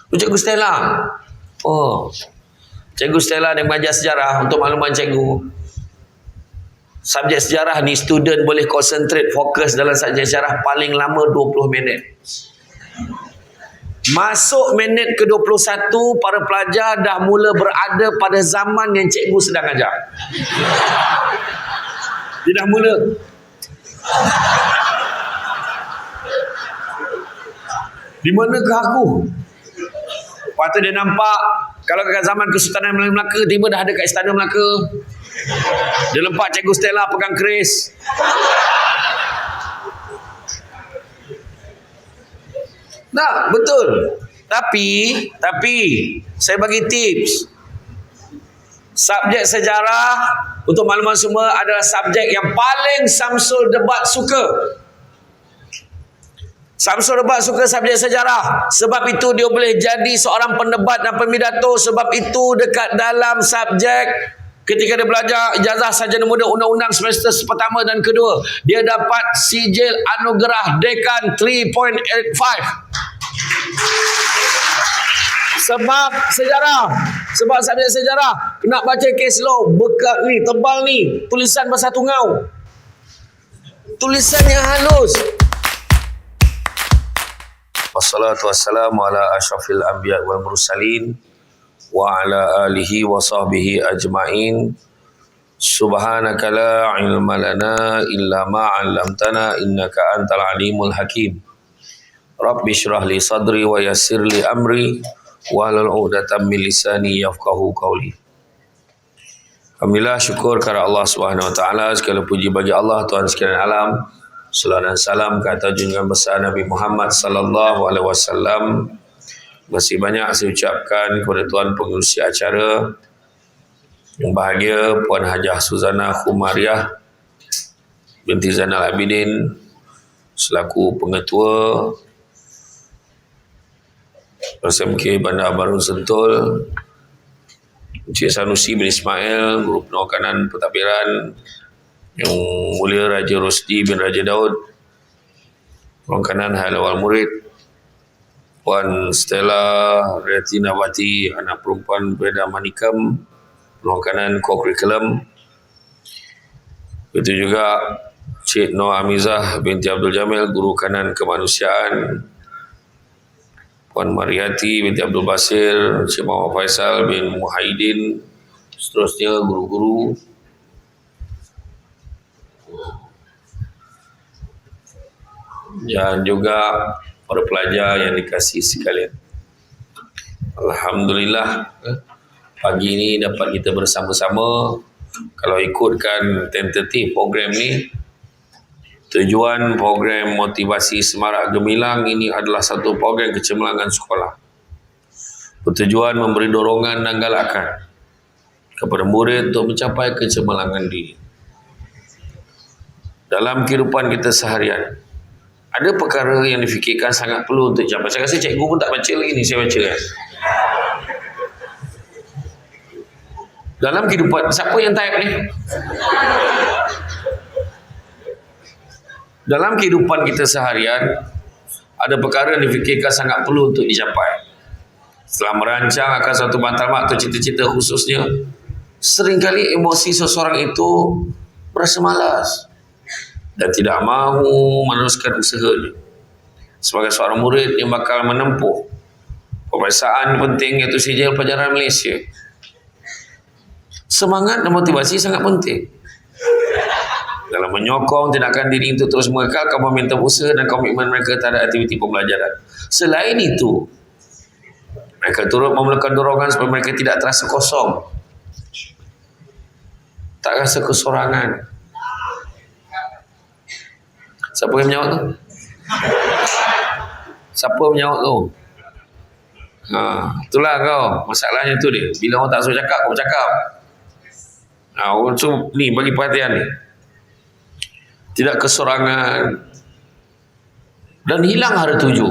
Cikgu Stella. Oh, Cikgu Stella yang mengajar sejarah. Untuk makluman cikgu, subjek sejarah ni student boleh concentrate, fokus dalam subjek sejarah paling lama 20 minit. Masuk minit ke-21, para pelajar dah mula berada pada zaman yang cikgu sedang ajar. Dia dah mula. Di manakah aku? Lepas tu dia nampak, kalau kat zaman Kesultanan Melayu Melaka, tiba dah ada kat Istana Melaka. Dia lempak Cikgu Stella pegang keris. Tak, betul. Tapi saya bagi tips. Subjek sejarah, untuk makluman semua, adalah subjek yang paling Samsul Debat suka. Samsul Debat suka subjek sejarah. Sebab itu dia boleh jadi seorang pendebat dan pemidato. Sebab itu dekat dalam subjek, ketika dia belajar ijazah sarjana muda undang-undang semester pertama dan kedua, dia dapat sijil anugerah Dekan 3.85. Sebab sejarah. Sebab subjek sejarah. Nak baca case law, bekat ni, tebal ni, tulisan bahasa tungau. Tulisan yang halus. Wassalatu wassalamu ala asyrafil anbiya wal mursalin wa ala alihi wa sahbihi ajma'in. Subhanaka la ilma lana illa ma 'allamtana innaka antal alimul hakim. Rabbi shrah li sadri wa yassir li amri wahlul 'uqdatam min lisani yafqahu qawli. Alhamdulillah, syukur kepada Allah Subhanahu wa taala, segala puji bagi Allah Tuhan sekalian alam. Salam dan salam ke atas junjungan besar Nabi Muhammad sallallahu alaihi wasallam. Masih banyak saya ucapkan kepada tuan pengerusi acara yang bahagia, Puan Hajah Suzana Khumariah binti Zainal Abidin selaku pengetua SMK Bandar Baru Sentul, Encik Sanusi bin Ismail, Guru Penerkanan Pentadbiran Yang Mulia Raja Rosdi bin Raja Daud, Puan Kanan Halawal Murid, Puan Stella Retinawati, anak perempuan Beda Manikam, Puan Kanan Co-Curriculum. Begitu juga Cik Noor Amizah binti Abdul Jamil, Guru Kanan Kemanusiaan, Puan Mariati binti Abdul Basir, Cik Muhammad Faisal bin Muhaidin, seterusnya guru-guru. Dan juga para pelajar yang dikasihi sekalian. Alhamdulillah, pagi ini dapat kita bersama-sama. Kalau ikutkan tentatif program ni, tujuan program motivasi Semarak Gemilang ini adalah satu program kecemerlangan sekolah. Bertujuan memberi dorongan dan galakan kepada murid untuk mencapai kecemerlangan diri. Dalam kehidupan kita seharian, ada perkara yang difikirkan sangat perlu untuk capai. Saya rasa cikgu pun tak baca lagi ni, saya baca kan. Dalam kehidupan, siapa yang type ni? Dalam kehidupan kita seharian, ada perkara yang difikirkan sangat perlu untuk dicapai. Setelah merancang akan satu matlamat atau cita-cita khususnya, seringkali emosi seseorang itu berasa malas dan tidak mahu meneruskan usahanya. Sebagai seorang murid yang bakal menempuh peperiksaan penting iaitu sijil pelajaran Malaysia, semangat dan motivasi sangat penting dalam menyokong tindakan diri untuk terus mengekalkan momentum usaha dan komitmen mereka terhadap aktiviti pembelajaran. Selain itu, mereka turut memerlukan dorongan supaya mereka tidak terasa kosong, tak rasa kesorangan. Siapa yang menjawab tu? Siapa menjawab tu? Itulah kau. Masalahnya tu dia. Bila orang tak suruh cakap, kau bercakap. Orang tu ni bagi perhatian ni. Tidak kesorangan dan hilang hara tuju.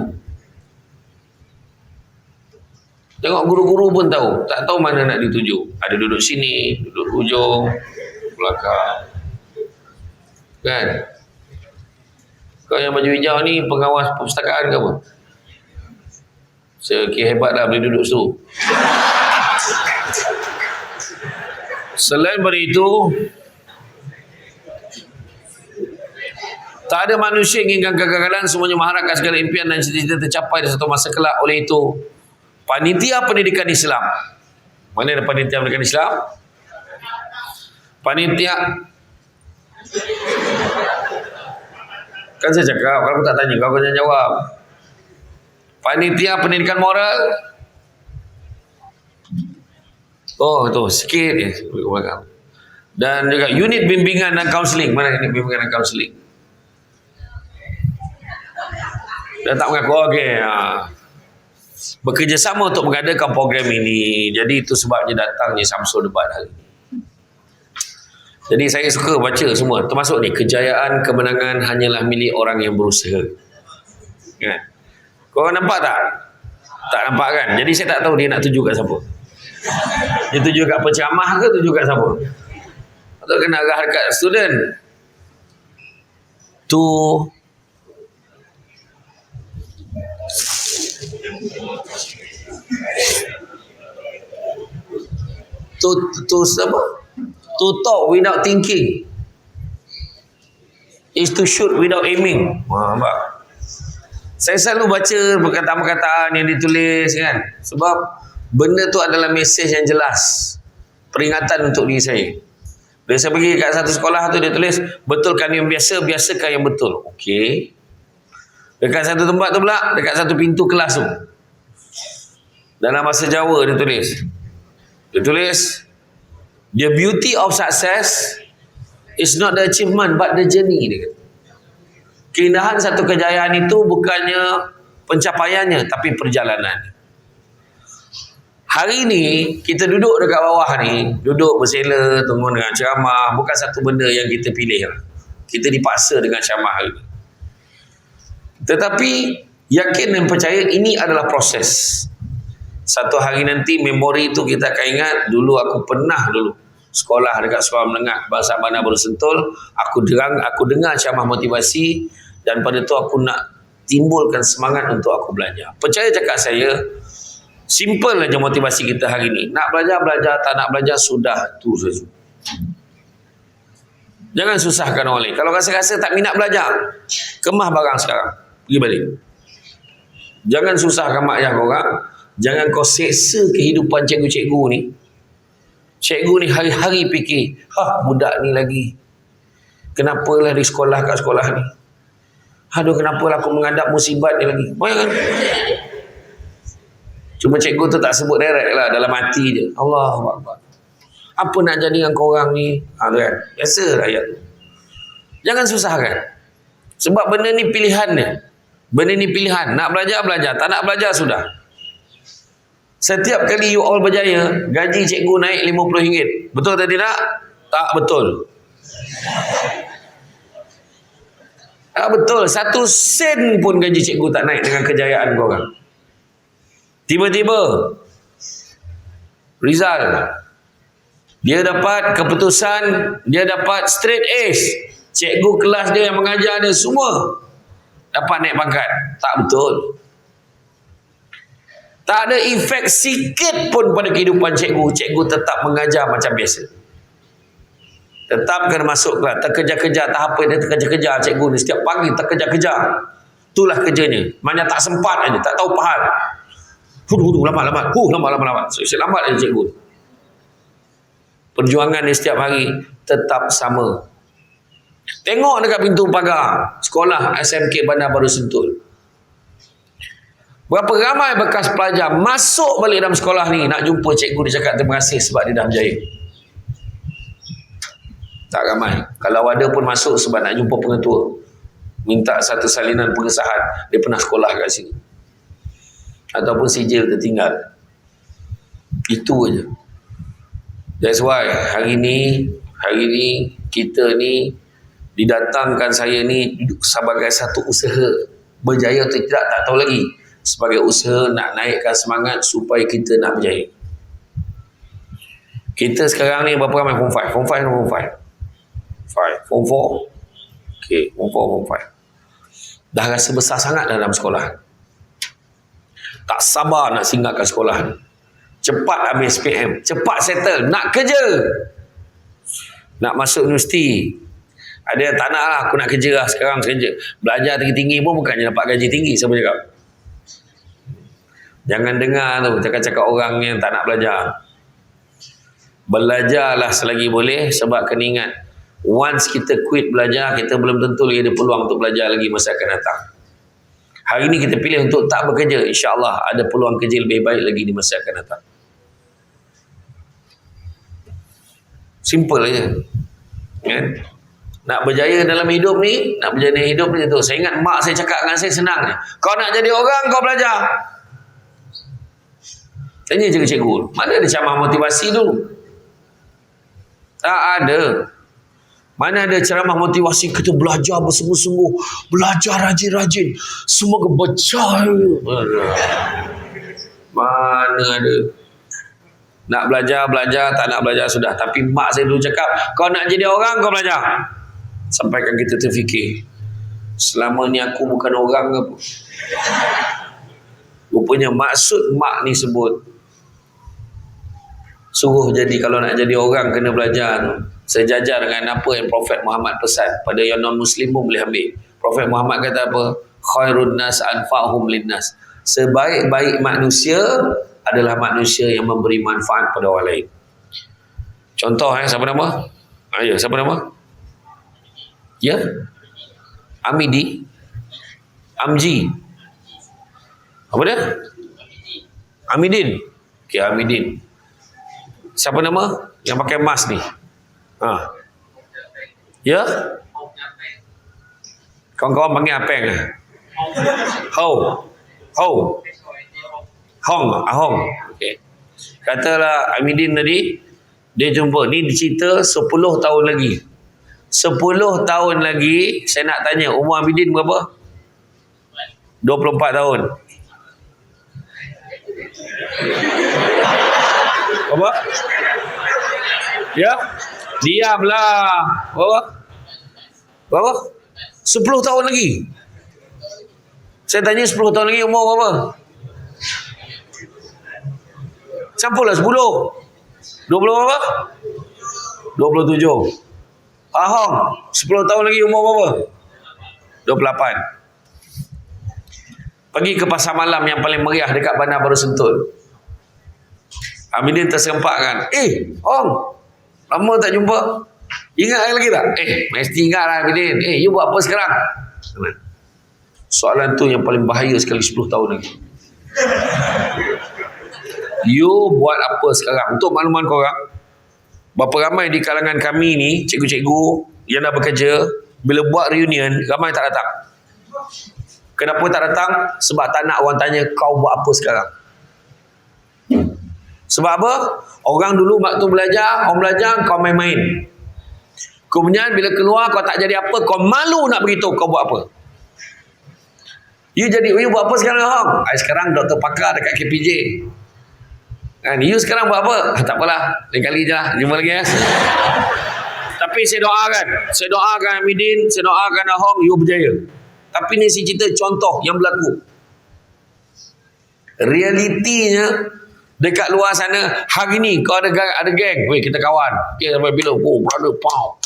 Tengok guru-guru pun tahu, tak tahu mana nak dituju. Ada duduk sini, duduk hujung, belakang. Kan? Kau yang baju hijau ni pengawas perpustakaan ke apa? Saya kira hebat dah boleh duduk situ. Selain daripada itu, tak ada manusia yang inginkan kegagalan, semuanya mengharapkan segala impian dan cita-cita tercapai di satu masa kelak. Oleh itu, panitia pendidikan Islam. Mana ada panitia pendidikan Islam? Panitia. Kan saya cakap, kalau aku tak tanya, kau jangan jawab. Panitia pendidikan moral. Oh, tu sikit je. Dan juga unit bimbingan dan kaunseling. Mana unit bimbingan dan kaunseling? Dah tak mengaku. Okey. Bekerjasama untuk mengadakan program ini. Jadi itu sebabnya datangnya Samsul Debat hari ini. Jadi saya suka baca semua. Termasuk ni, kejayaan, kemenangan hanyalah milik orang yang berusaha. Kan? Korang nampak tak? Tak nampak kan? Jadi saya tak tahu dia nak tuju kat siapa. Dia tuju kat penceramah ke tuju kat siapa? Atau kena arah dekat student? Tu apa? To talk without thinking is to shoot without aiming. Nampak? Saya selalu baca perkataan-perkataan yang ditulis kan, sebab benda tu adalah mesej yang jelas, peringatan untuk diri saya. Bila saya pergi kat satu sekolah tu, dia tulis betulkan yang biasa, biasakan yang betul. Okey. Dekat satu tempat tu pula, dekat satu pintu kelas tu, dalam bahasa Jawa dia tulis the beauty of success is not the achievement but the journey. Dia kata, keindahan satu kejayaan itu bukannya pencapaiannya tapi perjalanan. Hari ni kita duduk dekat bawah ni, duduk bersela tunggu dengan ceramah, bukan satu benda yang kita pilih lah. Kita dipaksa dengan ceramah hari ni. Tetapi yakin dan percaya ini adalah proses. Satu hari nanti memori itu kita akan ingat, dulu aku pernah sekolah dekat sekolah menengah Bahasa Bandar Baru Sentul, aku dengar ceramah motivasi, dan pada tu aku nak timbulkan semangat untuk aku belajar. Percaya cakap saya, simple aja motivasi kita hari ni. Nak belajar, tak nak belajar, sudah tu saja. Jangan susahkan orang lain. Kalau rasa-rasa tak minat belajar, kemah barang sekarang, pergi balik. Jangan susahkan mak ayah korang. Jangan kau seksa kehidupan cikgu-cikgu ni. Cikgu ni hari-hari fikir, budak ni lagi, kenapalah di sekolah kat sekolah ni. Aduh, kenapalah aku menghadap musibat ni lagi. Bayangkan. Cuma cikgu tu tak sebut direct lah, dalam hati je. Allahu Akbar. Apa nak jadi dengan korang ni? Kan? Biasa rakyat. Jangan susahkan. Sebab benda ni pilihan dia. Benda ni pilihan. Nak belajar, belajar. Tak nak belajar, sudah. Setiap kali you all berjaya, gaji cikgu naik RM50. Betul atau tidak? Tak betul. Tak betul. 1 sen pun gaji cikgu tak naik dengan kejayaan korang. Tiba-tiba Rizal, dia dapat keputusan, dia dapat straight A's. Cikgu kelas dia yang mengajar dia semua dapat naik pangkat. Tak betul. Tak ada efek sikit pun pada kehidupan cikgu. Cikgu tetap mengajar macam biasa. Tetap kena masuk kelas. Terkejar-kejar. Tak apa dia terkejar-kejar cikgu ni. Setiap pagi terkejar-kejar. Itulah kerjanya. Mana tak sempat aja. Tak tahu pahal. Lambat-lambat. Lambat-lambat. Saya lambat aja cikgu. Perjuangan dia setiap hari tetap sama. Tengok dekat pintu pagar sekolah SMK Bandar Baru Sentul. Berapa ramai bekas pelajar masuk balik dalam sekolah ni nak jumpa cikgu, dia cakap terima kasih sebab dia dah berjaya. Tak ramai. Kalau ada pun masuk sebab nak jumpa pengetua, minta satu salinan pengesahan dia pernah sekolah kat sini, ataupun sijil tertinggal. Itu aja. That's why hari ni kita ni didatangkan, saya ni sebagai satu usaha, berjaya atau tidak tak tahu lagi, sebagai usaha nak naikkan semangat supaya kita nak berjaya. Kita sekarang ni berapa ramai form 5? Form 5 atau form 5? Form 4? Okay, form 4, form 5. Dah rasa besar sangat dalam sekolah. Tak sabar nak singgahkan sekolah ni. Cepat ambil SPM. Cepat settle. Nak kerja. Nak masuk universiti. Ada yang tak nak lah. Aku nak kerja lah. Sekarang kerja. Belajar tinggi-tinggi pun bukannya dapat gaji tinggi. Siapa cakap? Jangan dengar tu cakap-cakap orang yang tak nak belajar. Belajarlah selagi boleh. Sebab kena ingat, once kita quit belajar, kita belum tentu lagi ada peluang untuk belajar lagi masa akan datang. Hari ini kita pilih untuk tak bekerja, insya-Allah ada peluang kerja lebih baik lagi di masa akan datang. Simple aja. Kan? Nak berjaya dalam hidup ni, nak berjaya dalam hidup ni tu. Saya ingat mak saya cakap dengan saya senang je. Kau nak jadi orang, kau belajar. Tanya je ke cikgu, mana ada ceramah motivasi dulu? Tak ada. Mana ada ceramah motivasi kita belajar bersungguh-sungguh, belajar rajin-rajin, semoga berjaya. Mana ada. Nak belajar, tak nak belajar sudah. Tapi mak saya dulu cakap, kau nak jadi orang, kau belajar. Sampaikan kita terfikir, selama ni aku bukan orang ke apa? Rupanya maksud mak ni sebut, suruh jadi, kalau nak jadi orang kena belajar tu. Sejajar dengan apa yang Prophet Muhammad pesan. Pada yang non-Muslim pun boleh ambil. Prophet Muhammad kata apa? Khairun nas anfa'hum linnas. Sebaik-baik manusia adalah manusia yang memberi manfaat pada orang lain. Contoh siapa nama? Ya, siapa nama? Ya? Amidi? Amji? Apa dia? Amidin? Okay, Amidin. Siapa nama? Yang pakai mask ni? Ya? Kawan-kawan panggil Apeng lah. Hong. Ahong. Okay. Katalah Amidin tadi, dia jumpa. Ni cerita 10 tahun lagi. 10 tahun lagi, saya nak tanya, umur Amidin berapa? 24 tahun. Apa? Ya? Diamlah. Berapa? 10 tahun lagi. Saya tanya 10 tahun lagi umur berapa? Sampailah 10. 20 berapa? 27. Ahong, 10 tahun lagi umur berapa? 28. Pergi ke pasar malam yang paling meriah dekat Bandar Baru Sentul. Amidin tersempakkan. Ong, lama tak jumpa. Ingat lagi tak? Mesti ingat lah Amidin. You buat apa sekarang? Soalan tu yang paling bahaya sekali 10 tahun lagi. You buat apa sekarang? Untuk makluman korang, berapa ramai di kalangan kami ni, cikgu-cikgu yang dah bekerja, bila buat reunion, ramai tak datang. Kenapa tak datang? Sebab tak nak orang tanya, kau buat apa sekarang? Sebab apa? Orang dulu waktu belajar, orang belajar, kau main-main. Kemudian bila keluar, kau tak jadi apa, kau malu nak beritahu kau buat apa. You buat apa sekarang, Hong? Sekarang doktor pakar dekat KPJ. You sekarang buat apa? Tak apalah, lain kali je lah, jumpa lagi ya. Tapi saya doakan Amidin, saya doakan Hong, you berjaya. Tapi ni si cerita contoh yang berlaku. Realitinya dekat luar sana, hari ni kau ada geng, weh kita kawan. Okay, sampai bila? Brother, pow.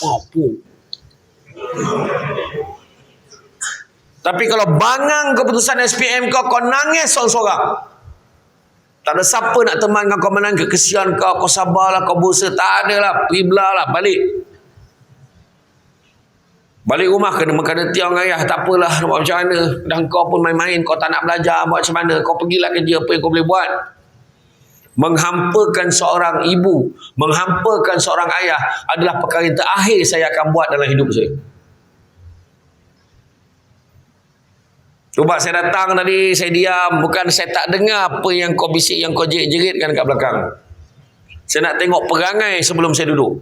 Tapi kalau bangang keputusan SPM kau nangis seorang-seorang. Tak ada siapa nak temankan kau menangis, kesian kau sabarlah, kau berusaha. Tak ada lah, pergi belah lah, balik. Balik rumah kena makan tiang ayah, tak apalah, nak buat macam mana. Dan kau pun main-main, kau tak nak belajar, buat macam mana. Kau pergilah kerja, apa yang kau boleh buat. Menghampakan seorang ibu, menghampakan seorang ayah adalah perkara yang terakhir saya akan buat dalam hidup saya. Cuba saya datang tadi, saya diam. Bukan saya tak dengar apa yang kau bisik, yang kau jerit-jeritkan kat belakang. Saya nak tengok perangai sebelum saya duduk.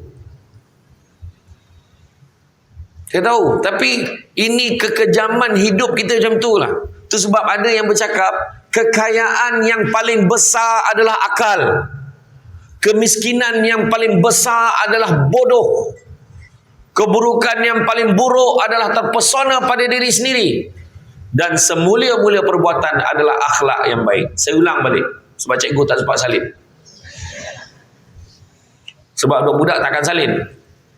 Saya tahu. Tapi ini kekejaman hidup kita macam tu lah. Itu sebab ada yang bercakap, kekayaan yang paling besar adalah akal. Kemiskinan yang paling besar adalah bodoh. Keburukan yang paling buruk adalah terpesona pada diri sendiri. Dan semulia-mulia perbuatan adalah akhlak yang baik. Saya ulang balik, sebab cikgu tak sempat salin. Sebab budak takkan salin,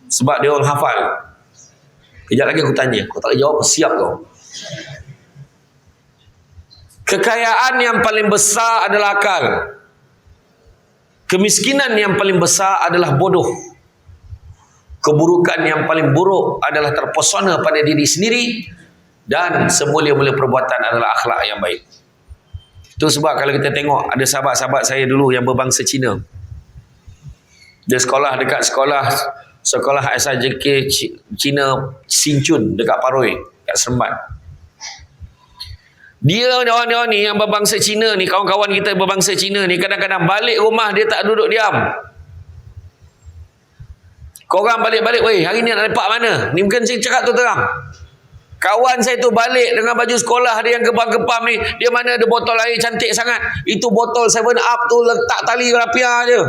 sebab dia orang hafal. Kejap lagi aku tanya, kau tak jawab, siap kau. Kekayaan yang paling besar adalah akal. Kemiskinan yang paling besar adalah bodoh. Keburukan yang paling buruk adalah terpesona pada diri sendiri. Dan semulia-mulia perbuatan adalah akhlak yang baik. Itu sebab kalau kita tengok, ada sahabat-sahabat saya dulu yang berbangsa Cina. Dia sekolah dekat sekolah SRJK Cina Xinchun dekat Paroi, kat Seremban. Dia orang ni yang berbangsa Cina ni, kawan-kawan kita berbangsa Cina ni, kadang-kadang balik rumah dia tak duduk diam. Korang balik-balik, weh, hari ni nak lepak mana? Ni mungkin saya cakap tu terang. Kawan saya tu balik dengan baju sekolah dia yang gebam-gebam ni. Dia mana ada botol air cantik sangat. Itu botol 7up tu letak tali rapia je.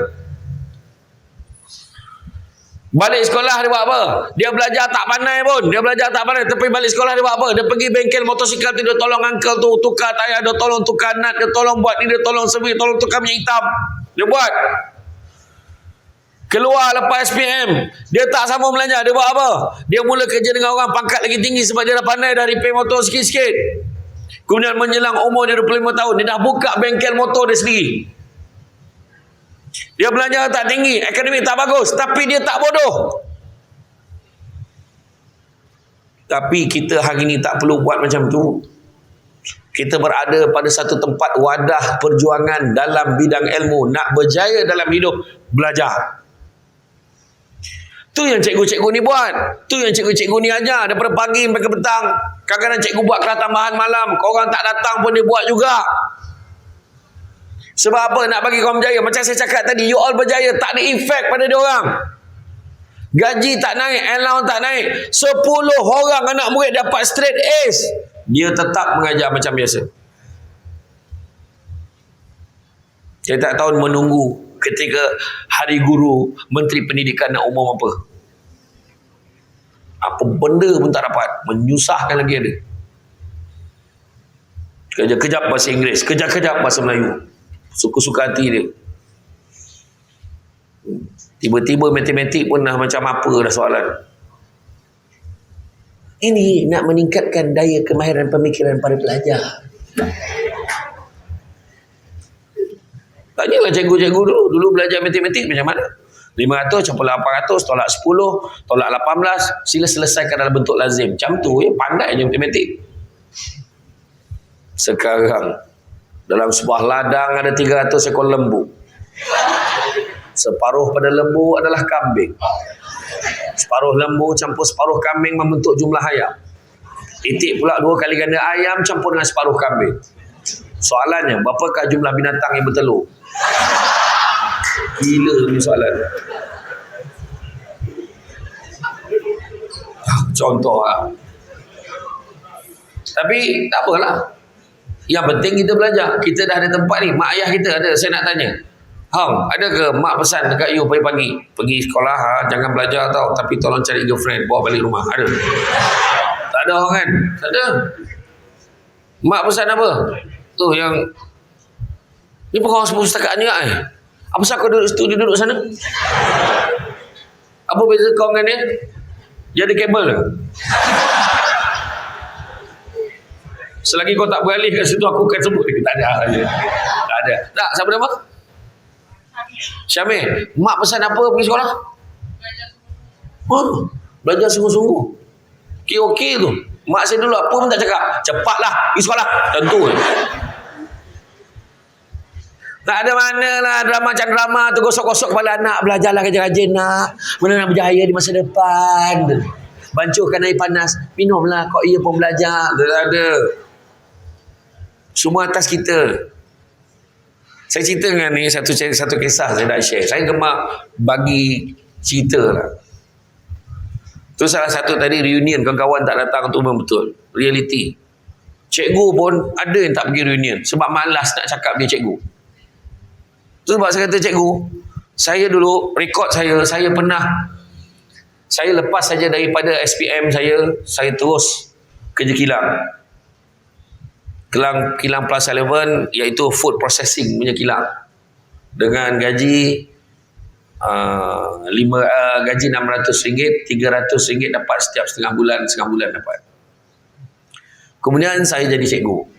Balik sekolah dia buat apa? Dia belajar tak pandai pun. Tapi balik sekolah dia buat apa? Dia pergi bengkel motosikal tu, dia tolong uncle tu tukar tayar, dia tolong tukar nut, dia tolong buat ni, dia tolong servis, tolong tukar minyak hitam. Dia buat. Keluar lepas SPM, dia tak sambung belajar, dia buat apa? Dia mula kerja dengan orang pangkat lagi tinggi sebab dia dah pandai dah repair motor sikit-sikit. Kemudian menjelang umur dia 25 tahun, dia dah buka bengkel motor dia sendiri. Dia belajar tak tinggi, akademik tak bagus, tapi dia tak bodoh. Tapi kita hari ni tak perlu buat macam tu. Kita berada pada satu tempat wadah perjuangan dalam bidang ilmu. Nak berjaya dalam hidup, belajar. Tu yang cikgu-cikgu ni buat. Tu yang cikgu-cikgu ni ajar daripada pagi sampai ke petang. Kadang-kadang cikgu buat kelas tambahan malam. Korang tak datang pun dia buat juga. Sebab apa? Nak bagi korang berjaya. Macam saya cakap tadi, you all berjaya, tak ada efek pada dia orang. Gaji tak naik, allowance tak naik. 10 orang anak murid dapat straight A's, dia tetap mengajar macam biasa. Saya tak tahu menunggu ketika hari guru, Menteri Pendidikan nak umum apa. Apa benda pun tak dapat. Menyusahkan lagi ada. Kejap-kejap bahasa Inggeris, kejap-kejap bahasa Melayu. Suka-suka hati dia. Tiba-tiba matematik pun dah macam apa dah soalan. Ini nak meningkatkan daya kemahiran pemikiran para pelajar. Tanyalah cikgu-cikgu dulu. Dulu belajar matematik macam mana? 500 campur 800, tolak 10, tolak 18, sila selesaikan dalam bentuk lazim. Macam tu, pandai je matematik. Sekarang, dalam sebuah ladang ada 300 ekor lembu. Separuh pada lembu adalah kambing. Separuh lembu campur separuh kambing membentuk jumlah ayam. Itik pula 2 kali ganda ayam campur dengan separuh kambing. Soalannya, berapakah jumlah binatang yang bertelur? Gila ni soalan. Contoh lah. Tapi tak apalah. Yang penting kita belajar. Kita dah ada tempat ni. Mak ayah kita ada. Saya nak tanya, Hang, ada ke mak pesan dekat you pagi-pagi? Pergi sekolah, jangan belajar tau, tapi tolong cari girlfriend, bawa balik rumah. Ada? Tak ada orang kan? Tak ada. Mak pesan apa? Tu yang ni pengawal perpustakaan juga Apa pasal kau duduk situ, dia duduk sana? Apa beza kau dengan dia? Dia ada kabel ke? Selagi kau tak beralih kat situ, aku akan sebut dia. Tak ada. Tak ada. Tak, siapa nama? Syamil. Mak pesan apa pergi sekolah? Belajar sungguh-sungguh. Okey tu. Mak saya dulu apa pun tak cakap. Cepatlah pergi sekolah. Tentu. Tak ada mana lah macam drama tu, gosok-gosok kepala anak. Belajarlah rajin-rajin nak. Mana nak berjaya di masa depan. Bancuhkan air panas. Minumlah. Kau ia pun belajar. Tak ada. Semua atas kita. Saya cerita dengan ni satu kisah saya nak share. Saya gemar bagi cerita lah. Tu salah satu tadi reunion, kawan-kawan tak datang tu memang betul. Reality. Cikgu pun ada yang tak pergi reunion sebab malas nak cakap dia cikgu. Tu sebab saya kata cikgu, saya dulu rekod saya pernah, saya lepas saja daripada SPM saya terus kerja kilang. kilang Plus 11 iaitu food processing punya kilang dengan gaji gaji RM600, RM300 dapat setiap setengah bulan dapat. Kemudian saya jadi cikgu.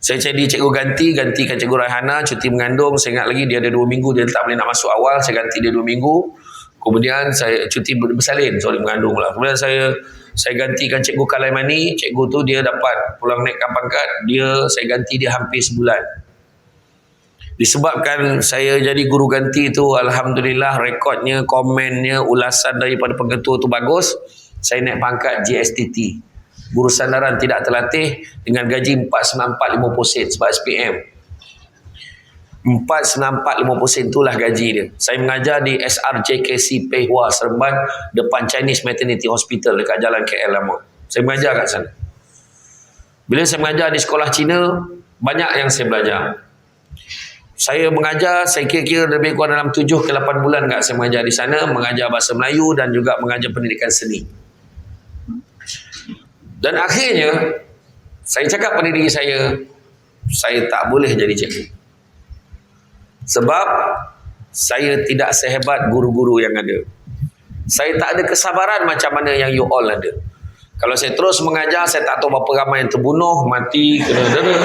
Saya jadi cikgu gantikan cikgu Raihana, cuti mengandung. Saya ingat lagi dia ada 2 minggu, dia tak boleh nak masuk awal, saya ganti dia 2 minggu. Kemudian saya cuti bersalin, mengandung pula. Kemudian saya gantikan cikgu Kalaimani. Cikgu tu dia dapat pulang naikkan pangkat, saya ganti dia hampir sebulan. Disebabkan saya jadi guru ganti tu, alhamdulillah rekodnya, komennya, ulasan daripada pengetua tu bagus, saya naik pangkat GSTT, guru sandaran tidak terlatih, dengan gaji 494.50 sen sebab SPM. 494.50 sen itulah gaji dia. Saya mengajar di SRJKC Pei Hua Seremban, depan Chinese Maternity Hospital dekat Jalan KL Lama. Saya mengajar kat sana. Bila saya mengajar di sekolah Cina, banyak yang saya belajar. Saya mengajar, saya kira-kira lebih kurang dalam 7 ke 8 bulan saya mengajar di sana, mengajar bahasa Melayu dan juga mengajar pendidikan seni. Dan akhirnya, saya cakap pada diri saya tak boleh jadi cikgu. Sebab, saya tidak sehebat guru-guru yang ada. Saya tak ada kesabaran macam mana yang you all ada. Kalau saya terus mengajar, saya tak tahu berapa ramai yang terbunuh, mati, kena-kena.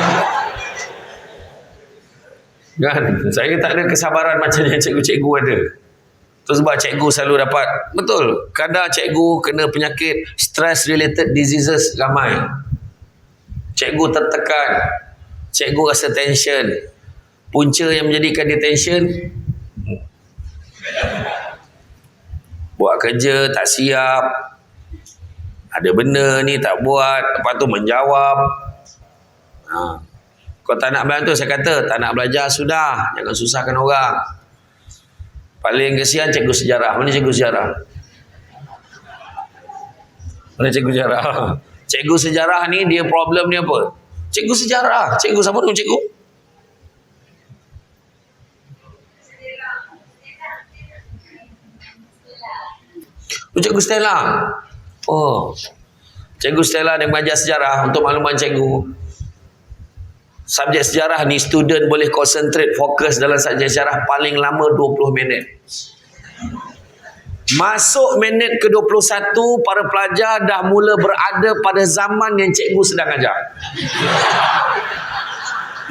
Kan? Saya tak ada kesabaran macam yang cikgu-cikgu ada. Tu sebab cikgu selalu dapat, betul, kadang cikgu kena penyakit stress related diseases ramai. Cikgu tertekan, cikgu rasa tension. Punca yang menjadikan dia tension, buat kerja tak siap, ada benda ni tak buat, lepas tu menjawab. Kau tak nak belajar tu, saya kata tak nak belajar sudah, jangan susahkan orang. Paling kesian cikgu sejarah. Mana cikgu sejarah? Mana cikgu sejarah? Cikgu sejarah ni dia problem dia apa? Cikgu sejarah. Cikgu siapa tu cikgu? Cikgu Stella. Oh. Cikgu Stella dia mengajar sejarah. Untuk makluman cikgu, subjek sejarah ni student boleh concentrate, fokus dalam subjek sejarah paling lama 20 minit. Masuk minit ke-21, para pelajar dah mula berada pada zaman yang cikgu sedang ajar.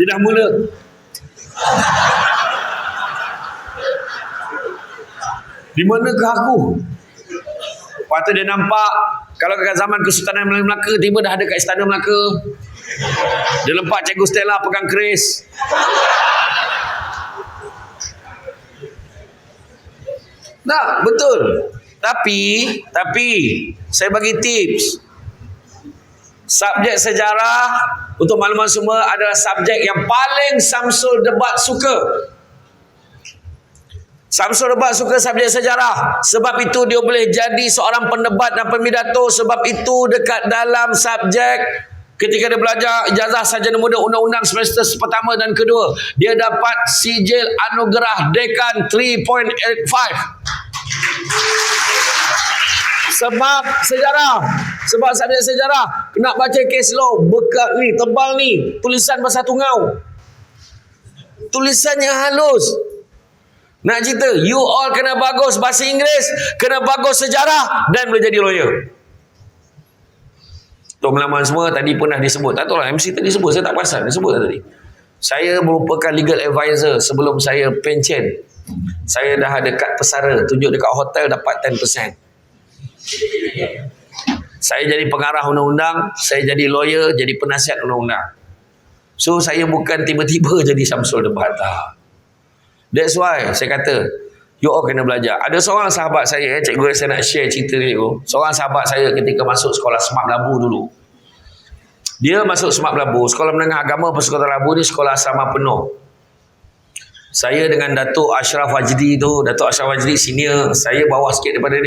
Dia dah mula. Di manakah aku? Lepas tu dia nampak, kalau kat zaman Kesultanan Melaka, tiba dah ada kat Istana Melaka. Dia lempak cikgu Stella pegang keris. Tak, betul. Tapi saya bagi tips. Subjek sejarah untuk makluman semua adalah subjek yang paling Samsul Debat suka. Samsul Debat suka subjek sejarah. Sebab itu dia boleh jadi seorang pendebat dan pemidato. Sebab itu dekat dalam subjek, ketika dia belajar ijazah sarjana muda undang-undang semester pertama dan kedua, dia dapat sijil anugerah Dekan 3.85. Sebab sejarah. Sebab subjek sejarah. Nak baca case law, bekat ni, tebal ni, tulisan bahasa tungau. Tulisannya halus. Nak cerita, you all kena bagus bahasa Inggeris, kena bagus sejarah dan boleh jadi lawyer. Tok Melaman semua tadi pernah disebut. Tak tahu lah MC tadi sebut, saya tak perasan dia sebut tadi. Saya merupakan legal advisor sebelum saya pencen. Saya dah ada kad pesara, tunjuk dekat hotel dapat 10%. Saya jadi pengarah undang-undang, saya jadi lawyer, jadi penasihat undang-undang. So saya bukan tiba-tiba jadi Samsul Debat. That's why saya kata you all kena belajar. Ada seorang sahabat saya, cikgu, saya nak share cerita ni. Seorang sahabat saya ketika masuk sekolah Semak Labu dulu. Dia masuk Semak Labu, sekolah menengah agama Persekutuan Labu ni sekolah asrama penuh. Saya dengan Datuk Ashraf Wajdi tu, Datuk Ashraf Wajdi senior, saya bawah sikit daripada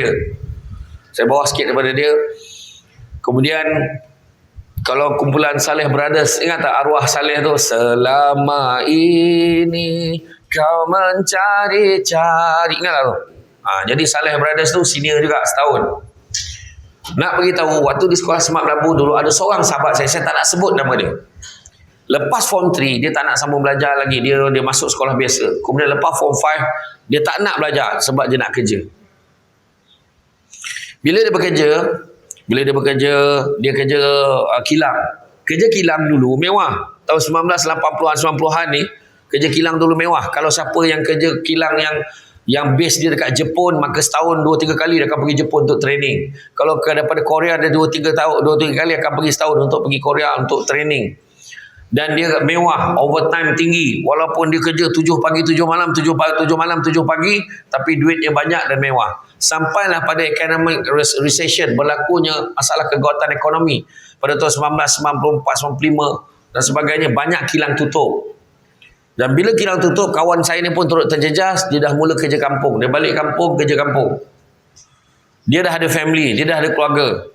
dia. Kemudian kalau kumpulan Saleh Brothers, ingat tak arwah Saleh tu? Selama ini kau mencari-cari, ingat tak tu? Jadi Saleh Brothers tu senior juga setahun. Nak beritahu, waktu di sekolah Semak Labu dulu ada seorang sahabat saya tak nak sebut nama dia. Lepas form 3, dia tak nak sambung belajar lagi. Dia masuk sekolah biasa. Kemudian lepas form 5, dia tak nak belajar sebab dia nak kerja. Bila dia bekerja, dia kerja kilang. Kerja kilang dulu mewah. Tahun 1980-an, 90-an ni, kerja kilang dulu mewah. Kalau siapa yang kerja kilang yang base dia dekat Jepun, maka setahun 2-3 kali dia akan pergi Jepun untuk training. Kalau daripada Korea, dia 2-3 kali akan pergi setahun untuk pergi Korea untuk training. Dan dia mewah, overtime tinggi. Walaupun dia kerja 7 pagi 7 malam, 7 malam 7 pagi, tapi duitnya banyak dan mewah. Sampailah pada economic recession, berlakunya masalah kegawatan ekonomi pada tahun 1994, 95 dan sebagainya. Banyak kilang tutup. Dan bila kilang tutup, kawan saya ni pun turut terjejas. Dia dah mula kerja kampung. Dia balik kampung, kerja kampung. Dia dah ada family, dia dah ada keluarga.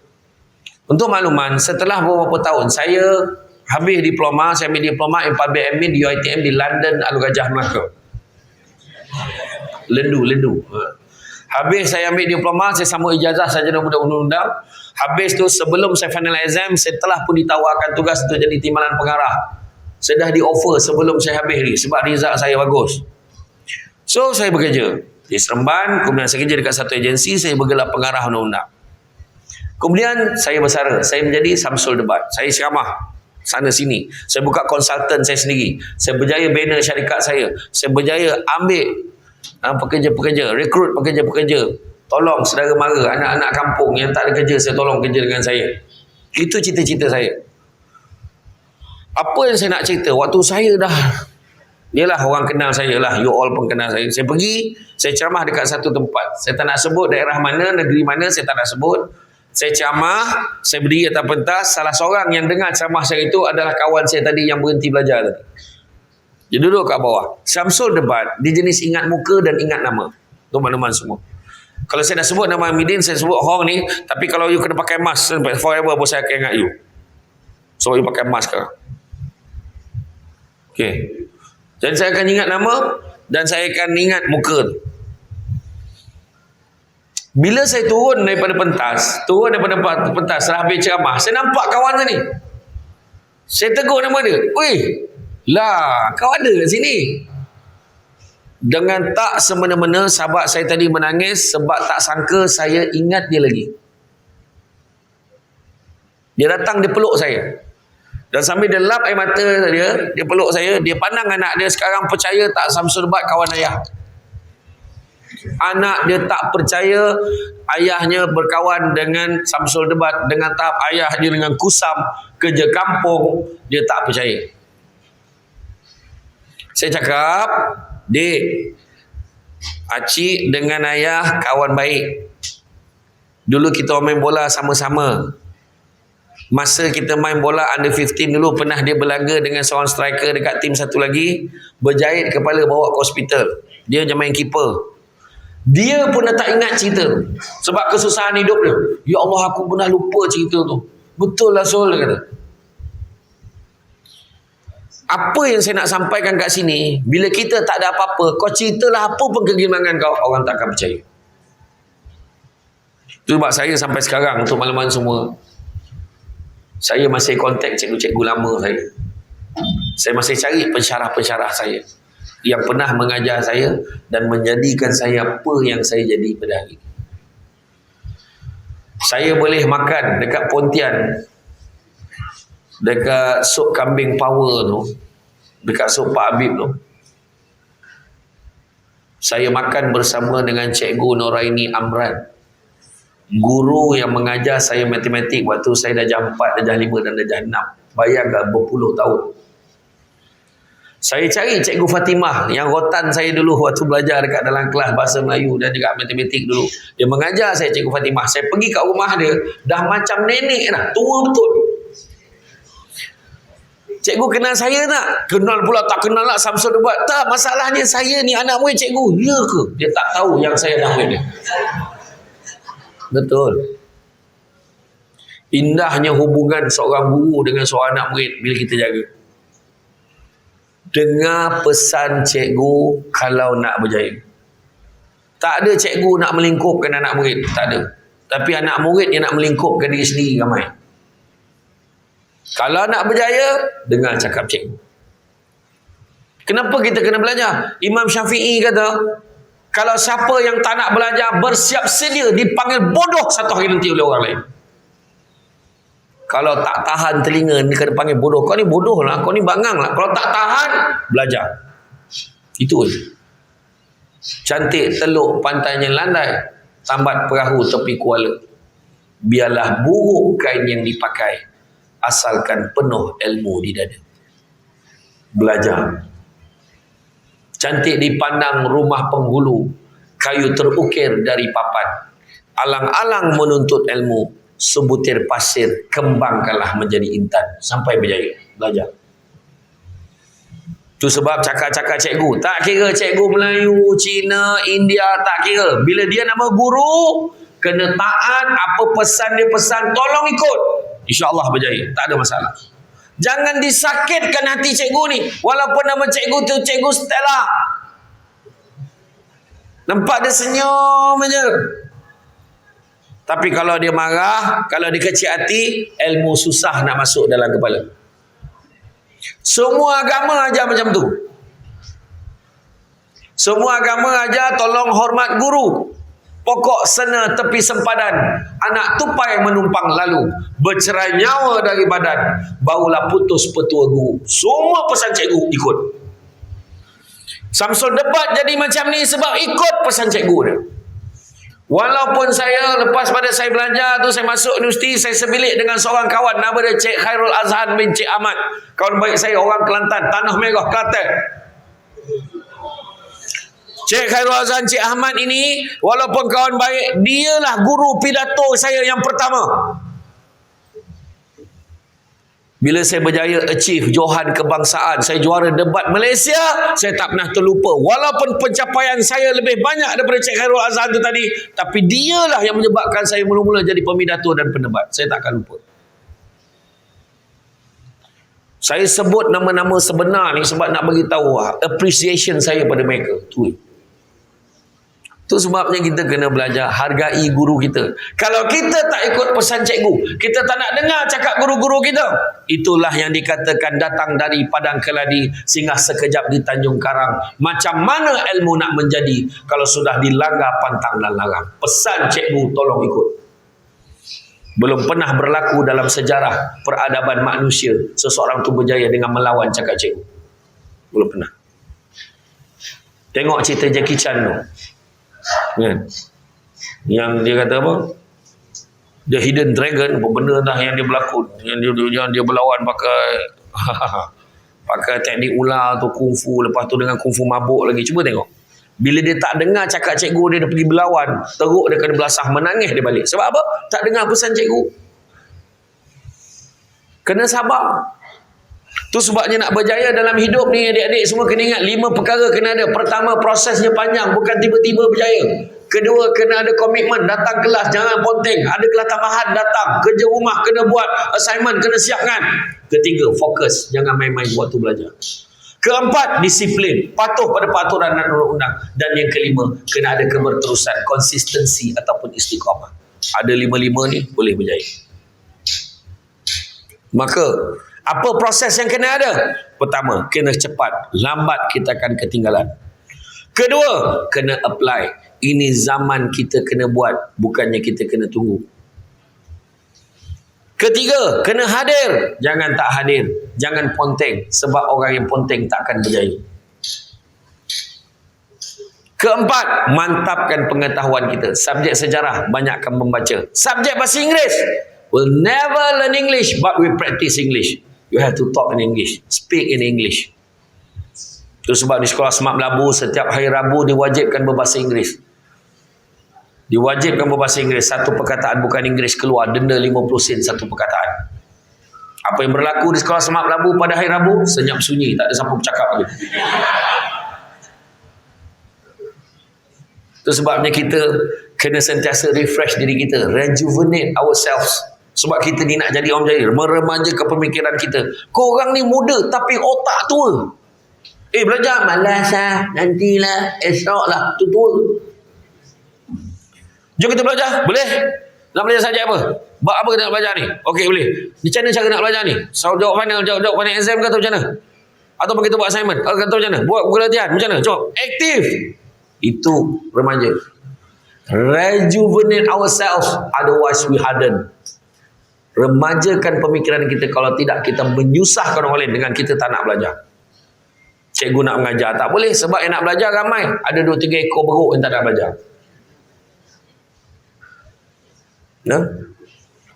Untuk makluman, setelah beberapa tahun, saya habis diploma, saya ambil diploma in Public Admin di UiTM di London, Alor Gajah, Melaka. Lendu. Habis saya ambil diploma, saya sambung ijazah sarjana muda undang-undang. Habis tu sebelum saya final exam, saya telah pun ditawarkan tugas untuk jadi timbalan pengarah. Saya dah di offer sebelum saya habis ni sebab result saya bagus. So saya bekerja di Seremban, kemudian saya kerja dekat satu agensi, saya bergelar pengarah undang-undang. Kemudian saya bersara, saya menjadi Samsul Debat. Saya ceramah sana sini. Saya buka konsultan saya sendiri. Saya berjaya bina syarikat saya. Saya berjaya ambil pekerja-pekerja, rekrut pekerja-pekerja. Tolong saudara mara, anak-anak kampung yang tak ada kerja, saya tolong kerja dengan saya. Itu cita-cita saya. Apa yang saya nak cerita, waktu saya dah, yalah orang kenal saya lah, you all pun kenal saya. Saya pergi, saya ceramah dekat satu tempat. Saya tak nak sebut daerah mana, negeri mana, saya tak nak sebut. Saya ceramah, saya berdiri atas pentas. Salah seorang yang dengar ceramah saya itu adalah kawan saya tadi yang berhenti belajar tadi. Dia duduk kat bawah. Samsul Debat, dia jenis ingat muka dan ingat nama. Untuk makluman semua. Kalau saya dah sebut nama Midin, saya sebut Hong ni. Tapi kalau you kena pakai mask forever, saya akan ingat you. So you pakai mask sekarang. Okay. Jadi saya akan ingat nama dan saya akan ingat muka tu. Bila saya turun daripada pentas, setelah habis ceramah, saya nampak kawan saya ni. Saya tegur nama dia. Weh, lah, kau ada kat sini. Dengan tak semena-mena, sahabat saya tadi menangis sebab tak sangka saya ingat dia lagi. Dia datang, dia peluk saya. Dan sambil dia lap air mata dia peluk saya, dia pandang anak dia. Sekarang percaya tak Samsul Debat kawan ayah? Anak dia tak percaya ayahnya berkawan dengan Samsul Debat, dengan tahap ayah dia dengan kusam kerja kampung. Dia tak percaya. Saya cakap, Dik, Acik dengan ayah kawan baik. Dulu kita main bola sama-sama. Masa kita main bola under 15 dulu, pernah dia berlaga dengan seorang striker dekat tim satu lagi, berjahit kepala, bawa ke hospital. Dia je main keeper. Dia pun dah tak ingat cerita tu sebab kesusahan hidup dia. Ya Allah, aku pernah lupa cerita tu. Betul lah Sol, dia kata. Apa yang saya nak sampaikan kat sini, bila kita tak ada apa-apa, kau ceritalah apa pun kegemaran kau, orang tak akan percaya. Itu sebab saya sampai sekarang, untuk makluman semua, saya masih kontak cikgu-cikgu lama saya. Saya masih cari pensyarah-pensyarah saya yang pernah mengajar saya dan menjadikan saya apa yang saya jadi pada hari ini. Saya boleh makan dekat Pontian, dekat sup kambing power tu, dekat sup Pak Habib tu. Saya makan bersama dengan Cikgu Noraini Amran, guru yang mengajar saya matematik waktu saya darjah 4, darjah 5 dan darjah 6. Bayangkan berpuluh tahun. Saya cari Cikgu Fatimah yang rotan saya dulu waktu belajar dekat dalam kelas bahasa Melayu dan juga matematik dulu. Dia mengajar saya, Cikgu Fatimah. Saya pergi kat rumah dia, dah macam nenek dah, tua betul. Cikgu kenal saya tak? Kenal pula, tak kenal lah Samsul Debat. Tak, masalahnya saya ni anak murid cikgu. Ya ke? Dia tak tahu yang saya anak murid dia. Betul. Indahnya hubungan seorang guru dengan seorang anak murid bila kita jaga. Dengar pesan cikgu kalau nak berjaya. Tak ada cikgu nak melingkupkan anak murid, tak ada. Tapi anak murid yang nak melingkupkan diri sendiri ramai. Kalau nak berjaya, dengar cakap cikgu. Kenapa kita kena belajar? Imam Syafi'i kata, kalau siapa yang tak nak belajar, bersiap sedia dipanggil bodoh satu hari nanti oleh orang lain. Kalau tak tahan telinga, ni kena panggil bodoh. Kau ni bodoh lah, kau ni bangang lah. Kalau tak tahan, belajar. Itu je. Cantik teluk pantainya landai, tambat perahu tepi kuala. Biarlah buruk kain yang dipakai, asalkan penuh ilmu di dada. Belajar. Cantik dipandang rumah penghulu, kayu terukir dari papan. Alang-alang menuntut ilmu, sebutir pasir kembangkanlah menjadi intan. Sampai berjaya. Belajar. Itu sebab cakap-cakap cikgu, tak kira cikgu Melayu, Cina, India, tak kira. Bila dia nama guru, kena taat apa pesan dia pesan, tolong ikut. InsyaAllah berjaya. Tak ada masalah. Jangan disakitkan hati cikgu ni. Walaupun nama cikgu tu Cikgu Stella. Nampak dia senyum aja. Tapi kalau dia marah, kalau dia kecil hati, ilmu susah nak masuk dalam kepala. Semua agama ajar macam tu. Semua agama ajar tolong hormat guru. Pokok sena tepi sempadan, anak tupai menumpang lalu, bercerai nyawa dari badan, barulah putus petua guru. Semua pesan cikgu ikut. Samsul debat jadi macam ni sebab ikut pesan cikgu dia. Walaupun saya lepas pada saya belajar tu, saya masuk universiti, saya sebilik dengan seorang kawan, nama dia Cik Khairul Azhan bin Cik Ahmad. Kawan baik saya orang Kelantan, Tanah Merah, Kelantan. Cik Khairul Azhan Cik Ahmad ini, walaupun kawan baik, dialah guru pidato saya yang pertama. Bila saya berjaya achieve Johan Kebangsaan, saya juara debat Malaysia, saya tak pernah terlupa. Walaupun pencapaian saya lebih banyak daripada Cik Khairul Azhan itu tadi, tapi dialah yang menyebabkan saya mula-mula jadi pemidato dan pendebat. Saya tak akan lupa. Saya sebut nama-nama sebenar ni sebab nak bagi tahu appreciation saya pada mereka. Itu sebabnya kita kena belajar hargai guru kita. Kalau kita tak ikut pesan cikgu, kita tak nak dengar cakap guru-guru kita, itulah yang dikatakan datang dari padang keladi singgah sekejap di Tanjung Karang. Macam mana ilmu nak menjadi kalau sudah dilanggar pantang dan larang? Pesan cikgu tolong ikut. Belum pernah berlaku dalam sejarah peradaban manusia seseorang tu berjaya dengan melawan cakap cikgu. Belum pernah. Tengok cerita Jackie Chan tu. Kan? Yang dia kata apa? The Hidden Dragon, apa benda dah yang dia berlakon, yang dia berlawan pakai pakai teknik ular tu, kungfu, lepas tu dengan kungfu mabuk lagi. Cuba tengok. Bila dia tak dengar cakap cikgu dia pergi berlawan, teruk dia kena belasah, menangis dia balik. Sebab apa? Tak dengar pesan cikgu. Kena sabar. Tu sebabnya nak berjaya dalam hidup ni, adik-adik semua kena ingat 5 perkara kena ada. Pertama, prosesnya panjang, bukan tiba-tiba berjaya. Kedua, kena ada komitmen, datang kelas, jangan ponteng. Ada kelas tambahan, datang. Kerja rumah kena buat, assignment kena siapkan. Ketiga, fokus, jangan main-main waktu belajar. Keempat, disiplin, patuh pada peraturan dan undang-undang. Dan yang kelima, kena ada keberterusan, konsistensi ataupun istiqamah. Ada 5-5 ni, boleh berjaya. Maka apa proses yang kena ada? Pertama, kena cepat. Lambat kita akan ketinggalan. Kedua, kena apply. Ini zaman kita kena buat, bukannya kita kena tunggu. Ketiga, kena hadir. Jangan tak hadir. Jangan ponteng. Sebab orang yang ponteng tak akan berjaya. Keempat, mantapkan pengetahuan kita. Subjek sejarah, banyakkan membaca. Subjek bahasa Inggeris, we'll never learn English, but we practice English. You have to talk in English. Speak in English. Itu sebab di sekolah Semak Melabu, setiap hari Rabu diwajibkan berbahasa Inggeris. Diwajibkan berbahasa Inggeris. Satu perkataan bukan Inggeris keluar, denda 50 sen satu perkataan. Apa yang berlaku di sekolah Semak Melabu pada hari Rabu? Senyap sunyi, tak ada siapa bercakap lagi. Itu sebabnya kita kena sentiasa refresh diri kita, rejuvenate ourselves. Sebab kita ni nak jadi orang berjaya, meremaja kepemikiran kita. Korang ni muda tapi otak tua. Belajar malas lah, nantilah, esok lah, tu tua. Jom kita belajar, boleh? Nak belajar saja apa? Bab apa kita nak belajar ni? Okey, boleh. Macam mana cara nak belajar ni? So, jawab final exam ke atau macam mana? Ataupun kita buat assignment? Atau macam mana? Buat buku latihan? Macam mana? Jawab. Aktif. Itu remaja. Rejuvenate ourselves, otherwise we harden. Remajakan pemikiran kita, kalau tidak kita menyusahkan orang lain dengan kita tak nak belajar. Cikgu nak mengajar, tak boleh sebab yang nak belajar ramai. Ada 2-3 ekor beruk yang tak nak belajar. Nah?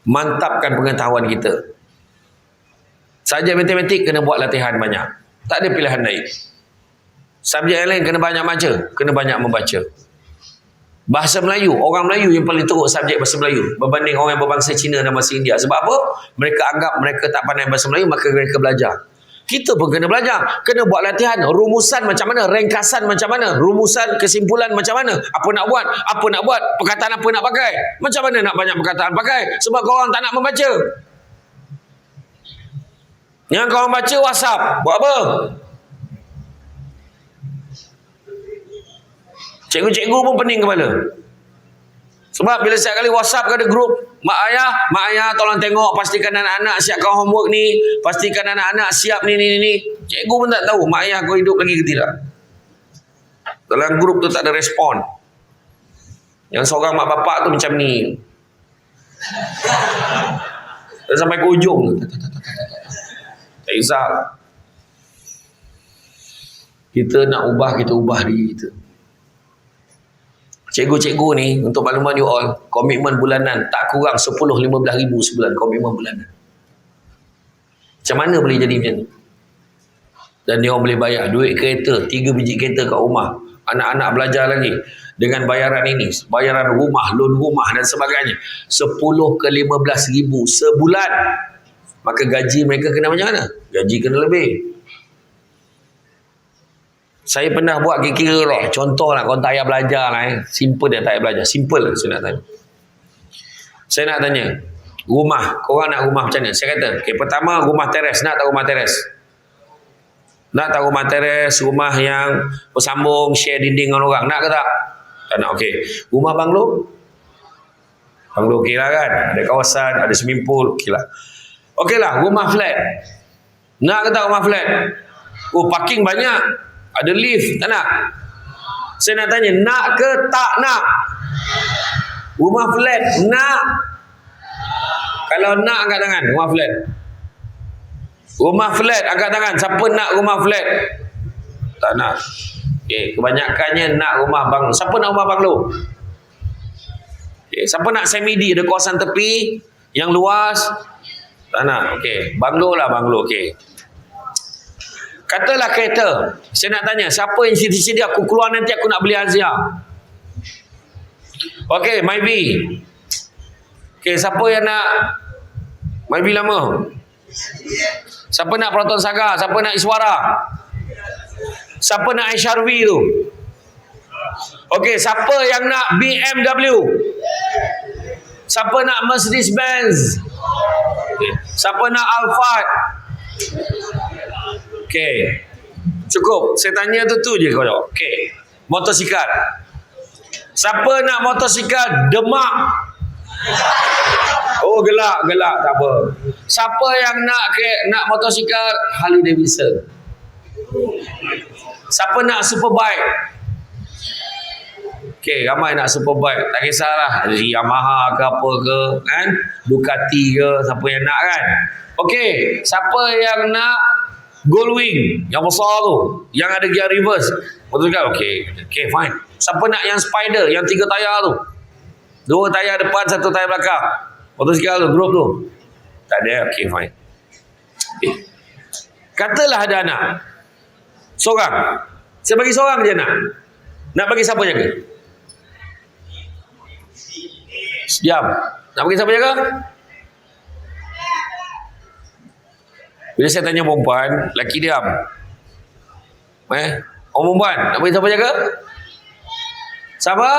Mantapkan pengetahuan kita. Saja matematik kena buat latihan banyak. Tak ada pilihan lain. Subjek yang lain kena banyak baca, kena banyak membaca. Bahasa Melayu, orang Melayu yang paling teruk subjek bahasa Melayu berbanding orang yang berbangsa Cina dan bahasa India. Sebab apa? Mereka anggap mereka tak pandai bahasa Melayu, maka mereka belajar. Kita pun kena belajar, kena buat latihan. Rumusan macam mana, ringkasan macam mana, rumusan kesimpulan macam mana, apa nak buat, perkataan apa nak pakai, macam mana nak banyak perkataan pakai. Sebab korang tak nak membaca. Yang korang baca WhatsApp, buat apa? Cikgu-cikgu pun pening kepala. Sebab bila setiap kali WhatsApp ke ada grup, mak ayah tolong tengok, pastikan anak-anak siapkan homework ni, pastikan anak-anak siap ni. Cikgu pun tak tahu mak ayah kau hidup lagi ke tidak. Dalam grup tu tak ada respon. Yang seorang mak bapak tu macam ni. Dan sampai ke ujung. Tak kisah. Kita nak ubah, kita ubah diri kita. Cikgu-cikgu ni, untuk makluman you all, komitmen bulanan tak kurang 10-15 ribu sebulan, komitmen bulanan. Macam mana boleh jadi macam ni? Dan dia orang boleh bayar duit kereta, 3 biji kereta kat rumah, anak-anak belajar lagi dengan bayaran ini, bayaran rumah, loan rumah dan sebagainya, 10-15 ribu sebulan. Maka gaji mereka kena macam mana? Gaji kena lebih. Saya pernah buat kira-kira lah. Contoh lah, korang tak payah belajar lah. Simple dia tak payah belajar. Simple saya nak tanya. Saya nak tanya, rumah, korang nak rumah macam mana? Saya kata, okay, pertama rumah teres. Nak tak rumah teres? Nak tak rumah teres, rumah yang bersambung, share dinding dengan orang? Nak ke tak? Tak nak, okey. Rumah banglo? Banglo okey lah kan? Ada kawasan, ada swimming pool, okey lah. Okey lah, rumah flat. Nak ke tak rumah flat? Oh, parking banyak. Ada lift, tak nak? Saya nak tanya, nak ke tak nak? Rumah flat, nak? Kalau nak, angkat tangan, rumah flat. Rumah flat, angkat tangan. Siapa nak rumah flat? Tak nak. Okay, kebanyakannya nak rumah banglo. Siapa nak rumah banglo? Okay, siapa nak semi-D, ada kawasan tepi yang luas? Tak nak. Okey, banglo lah banglo. Okey. Katalah kereta. Saya nak tanya, siapa yang sedia aku keluar nanti aku nak beli Azia? Okey, Myvi. Okey, siapa yang nak Myvi lama? Siapa nak Proton Saga? Siapa nak Iswara? Siapa nak HRV tu? Okey, siapa yang nak BMW? Siapa nak Mercedes Benz? Okay. Siapa nak Alphard? Okey. Cukup. Saya tanya tu je kau jawab. Okey. Motosikal. Siapa nak motosikal Demak? Oh, gelak tak apa. Siapa yang nak motosikal Harley Davidson? Siapa nak superbike? Okey, ramai nak superbike. Tak kisahlah Yamaha ke apa ke, kan? Ducati ke, siapa yang nak kan? Okey, siapa yang nak Goldwing yang besar tu, yang ada gear reverse? Betul kan? Okey, fine. Siapa nak yang Spider yang 3 tayar tu? 2 tayar depan, 1 tayar belakang. Motosikal tu, group tu. Tak ada. Okey, fine. Okay. Katalah ada anak. Seorang. Saya bagi seorang je anak. Nak bagi siapa jaga? Diam. Nak bagi siapa jaga? Bila saya tanya perempuan, lelaki diam. Orang perempuan, nak bagi siapa jaga? Siapa?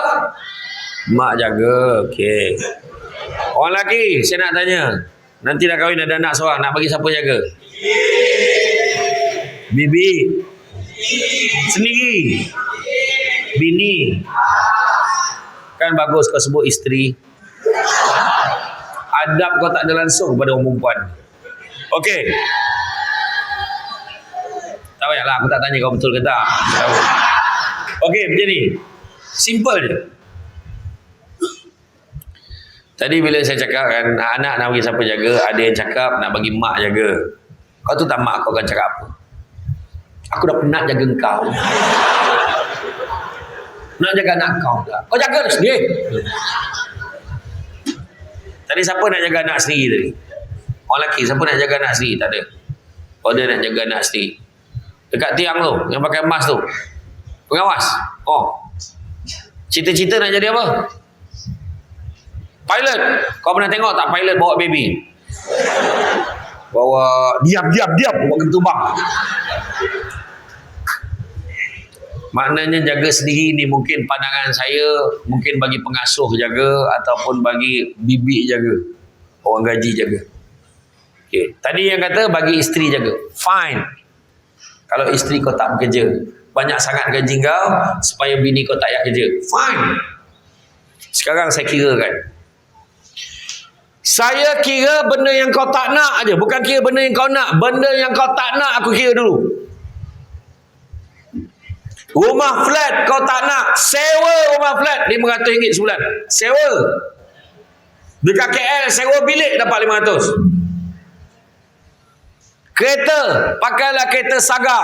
Mak jaga. Okey. Orang lelaki, saya nak tanya. Nanti dah kahwin ada anak seorang, nak bagi siapa jaga? Bibi. Sendiri. Bini. Kan bagus kau sebut isteri. adab kau tak ada langsung pada orang perempuan. Okey. Tak payahlah aku tak tanya kau betul ke tak. Okey, macam ni. Simple je. Tadi bila saya cakap kan, anak nak bagi siapa jaga, ada yang cakap nak bagi mak jaga. Kau tu tak mak kau akan cakap apa? Aku dah penat jaga kau. Nak jaga anak kau tak? Kau jaga sendiri. Tadi siapa nak jaga anak sendiri tadi? Orang lelaki, siapa nak jaga anak sendiri? Tak ada. Oh, dia nak jaga anak sendiri. Dekat tiang tu, yang pakai emas tu. Pengawas. Oh. Cita-cita nak jadi apa? Pilot. Kau pernah tengok tak pilot bawa baby? Bawa diam. Bawa ketumbang. Maknanya jaga sendiri ni mungkin pandangan saya, mungkin bagi pengasuh jaga ataupun bagi bibi jaga. Orang gaji jaga. Okay. Tadi yang kata bagi isteri jaga. Fine. Kalau isteri kau tak bekerja, banyak sangat gaji kau supaya bini kau tak payah kerja. Fine. Sekarang saya kira kan. Saya kira benda yang kau tak nak aja, bukan kira benda yang kau nak. Benda yang kau tak nak aku kira dulu. Rumah flat kau tak nak, sewa rumah flat RM500 sebulan. Sewa. Dekat KL sewa bilik dapat 500. Kereta, pakailah kereta Saga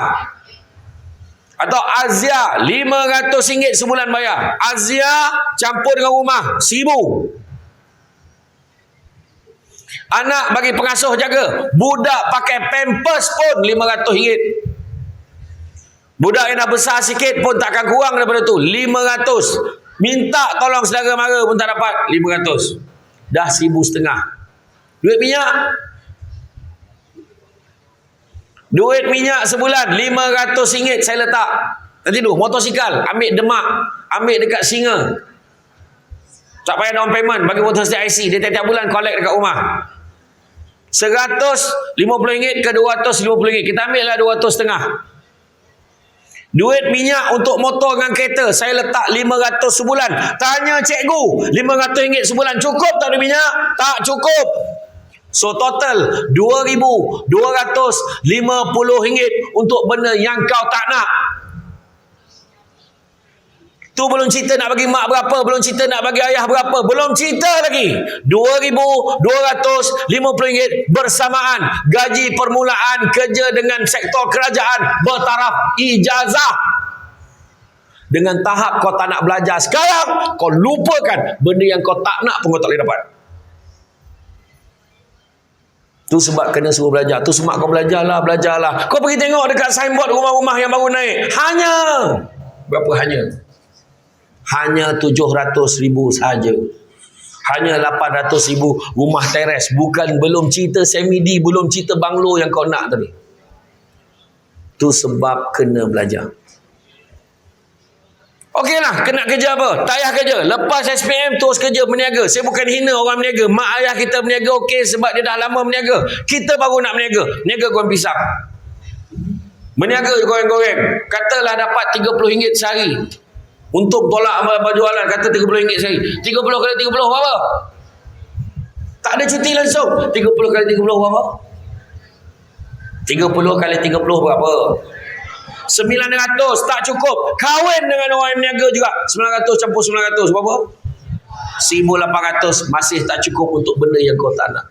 atau Azia, RM500 sebulan bayar. Azia campur dengan rumah, RM1,000. Anak bagi pengasuh jaga. Budak pakai pampers pun RM500. Budak yang dah besar sikit pun takkan kurang daripada tu. 500. Minta tolong saudara mara pun tak dapat. 500. Dah 1,500. Duit minyak. Duit minyak sebulan RM500 saya letak. Nanti dulu motosikal ambil Demak, ambil dekat Singa. Tak payah down payment, bagi motor setiap IC. Dia tiap-tiap bulan collect dekat rumah. RM150 ke RM250. Kita ambil lah RM250. Duit minyak untuk motor dengan kereta saya letak RM500 sebulan. Tanya cikgu, RM500 sebulan cukup tak duit minyak? Tak cukup. So total RM2,250 untuk benda yang kau tak nak. Tu belum cerita nak bagi mak berapa, belum cerita nak bagi ayah berapa, belum cerita lagi. RM2,250 bersamaan gaji permulaan kerja dengan sektor kerajaan bertaraf ijazah. Dengan tahap kau tak nak belajar sekarang, kau lupakan benda yang kau tak nak pun kau tak boleh dapat. Tu sebab kena suruh belajar. Tu sebab kau belajarlah. Kau pergi tengok dekat signboard rumah-rumah yang baru naik. Hanya berapa hanya? Hanya 700,000 sahaja. Hanya 800,000 rumah teres. Belum cerita semi-D, belum cerita banglo yang kau nak tadi. Tu sebab kena belajar. Okeylah, kena kerja apa? Tak payah kerja. Lepas SPM terus kerja berniaga. Saya bukan hina orang berniaga. Mak ayah kita berniaga okey sebab dia dah lama berniaga. Kita baru nak berniaga. Niaga goreng pisang. Berniaga goreng-goreng. Katalah dapat RM30 sehari. Untuk tolak jualan kata RM30 sehari. 30 kali 30 berapa? Tak ada cuti langsung. 30 kali 30 berapa? 30 kali 30 berapa? 900. Tak cukup. Kahwin dengan orang yang berniaga juga. 900 campur 900 berapa? 1,800. Masih tak cukup untuk benda yang kau tak nak.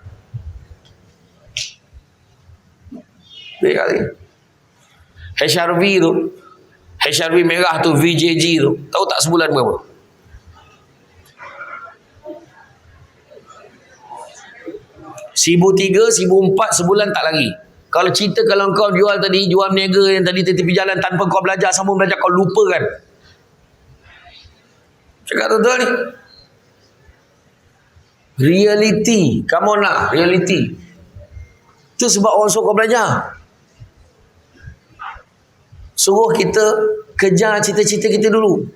Dia kali HRV tu, HRV merah tu, VJG tu, tahu tak sebulan berapa? RM1,300, RM1,400 sebulan tak lagi. Kalau cerita kalau kau jual tadi, jual berniaga yang tadi tepi jalan tanpa kau belajar, sambung belajar, kau lupakan. Cakap betul ni. Reality. Come on lah, reality. Itu sebab orang suruh kau belajar. Suruh kita kejar cita-cita kita dulu.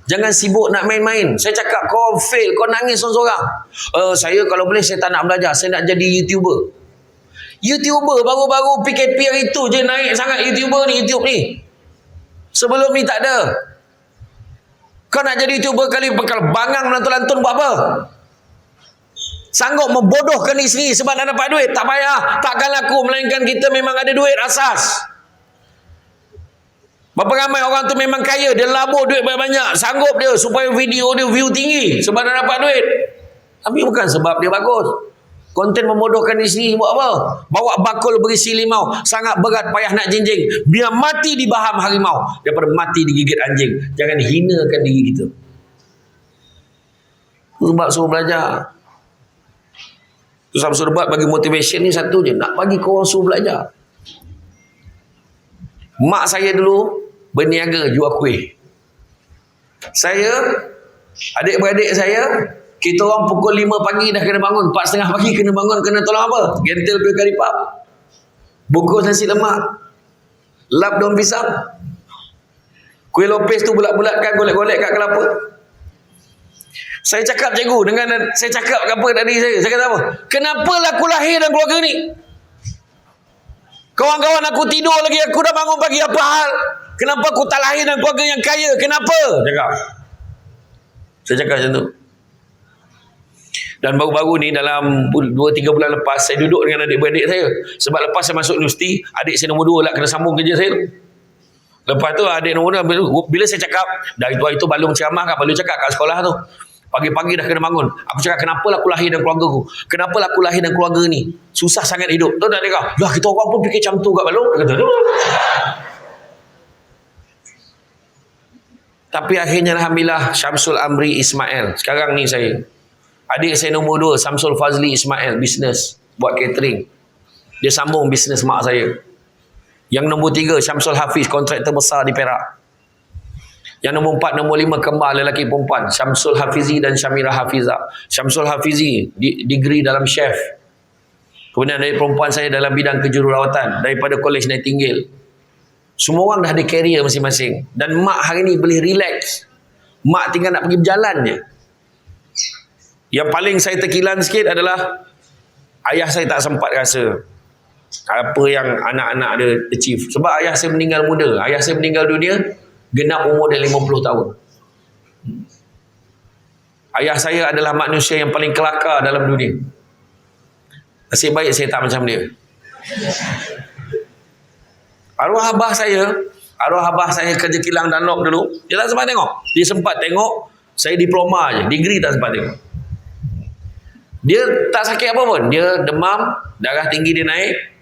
Jangan sibuk nak main-main. Saya cakap kau fail, kau nangis seorang-seorang. Saya kalau boleh saya tak nak belajar, saya nak jadi YouTuber. YouTuber baru-baru PKP hari tu je naik sangat YouTuber ni, YouTube ni. Sebelum ni tak ada. Kau nak jadi YouTuber kali bakal bangang melantun-lantun buat apa? Sanggup membodohkan isteri sebab nak dapat duit. Tak payah. Takkan laku. Melainkan kita memang ada duit asas. Berapa ramai orang tu memang kaya. Dia labur duit banyak-banyak. Sanggup dia supaya video dia view tinggi. Sebab nak dapat duit. Tapi bukan sebab dia bagus. Konten membodohkan isteri buat apa? Bawa bakul berisi limau. Sangat berat payah nak jinjing. Biar mati di baham harimau daripada mati digigit anjing. Jangan hinakan diri kita. Sebab suruh belajar. Tu sebab suruh buat bagi motivation ni satu je. Nak bagi korang suruh belajar. Mak saya dulu berniaga jual kuih. Saya, adik-beradik saya, kita orang pukul 5 pagi dah kena bangun. 4:30 pagi kena bangun. Kena tolong apa? Gentil kuih kari pap. Bungkus nasi lemak. Lap daun pisang. Kuih lopes tu bulat-bulatkan, golek-golek kat kelapa. Saya cakap cikgu dengan saya cakap apa tadi saya kata apa? Kenapa aku lahir dan keluarga ni? Kawan-kawan aku tidur lagi, aku dah bangun pagi, apa hal? Kenapa aku tak lahir dan keluarga yang kaya? Kenapa? Saya cakap macam tu. Dan baru-baru ni dalam 2-3 bulan lepas saya duduk dengan adik-beradik saya. Sebab lepas saya masuk universiti, adik saya nombor 2 lah kena sambung kerja saya. Lepas tu adik nombor 2 bila saya cakap, dari tu hari tu Balung ceramah kat Balung cakap kat sekolah tu. Pagi-pagi dah kena bangun. Aku cakap, kenapa aku lahir dan keluarga aku? Kenapa aku lahir dan keluarga ni? Susah sangat hidup. Tahu tak dia kata? Lah kita orang pun fikir macam tu kat Balung. Dia kata tu. Tapi akhirnya alhamdulillah Syamsul Amri Ismail. Sekarang ni saya. Adik saya nombor 2, Samsul Fazli Ismail, bisnes. Buat catering. Dia sambung bisnes mak saya. Yang nombor 3, Syamsul Hafiz, kontraktor besar di Perak. Yang nombor 4, nombor 5, kembar lelaki perempuan. Syamsul Hafizi dan Syamira Hafiza. Syamsul Hafizi, degree dalam chef. Kemudian dari perempuan saya dalam bidang kejururawatan. Daripada Kolej Nightingale. Semua orang dah ada career masing-masing. Dan mak hari ni boleh relax. Mak tinggal nak pergi berjalan je. Yang paling saya terkilan sikit adalah ayah saya tak sempat rasa apa yang anak-anak dia achieve. Sebab ayah saya meninggal muda. Ayah saya meninggal dunia genap umur dia 50 tahun. Ayah saya adalah manusia yang paling kelakar dalam dunia. Nasib baik saya tak macam dia. Arwah abah saya kerja kilang Dunlop dulu. Dia tak sempat tengok. Dia sempat tengok saya diploma je, degree tak sempat tengok. Dia tak sakit apa pun. Dia demam, darah tinggi dia naik.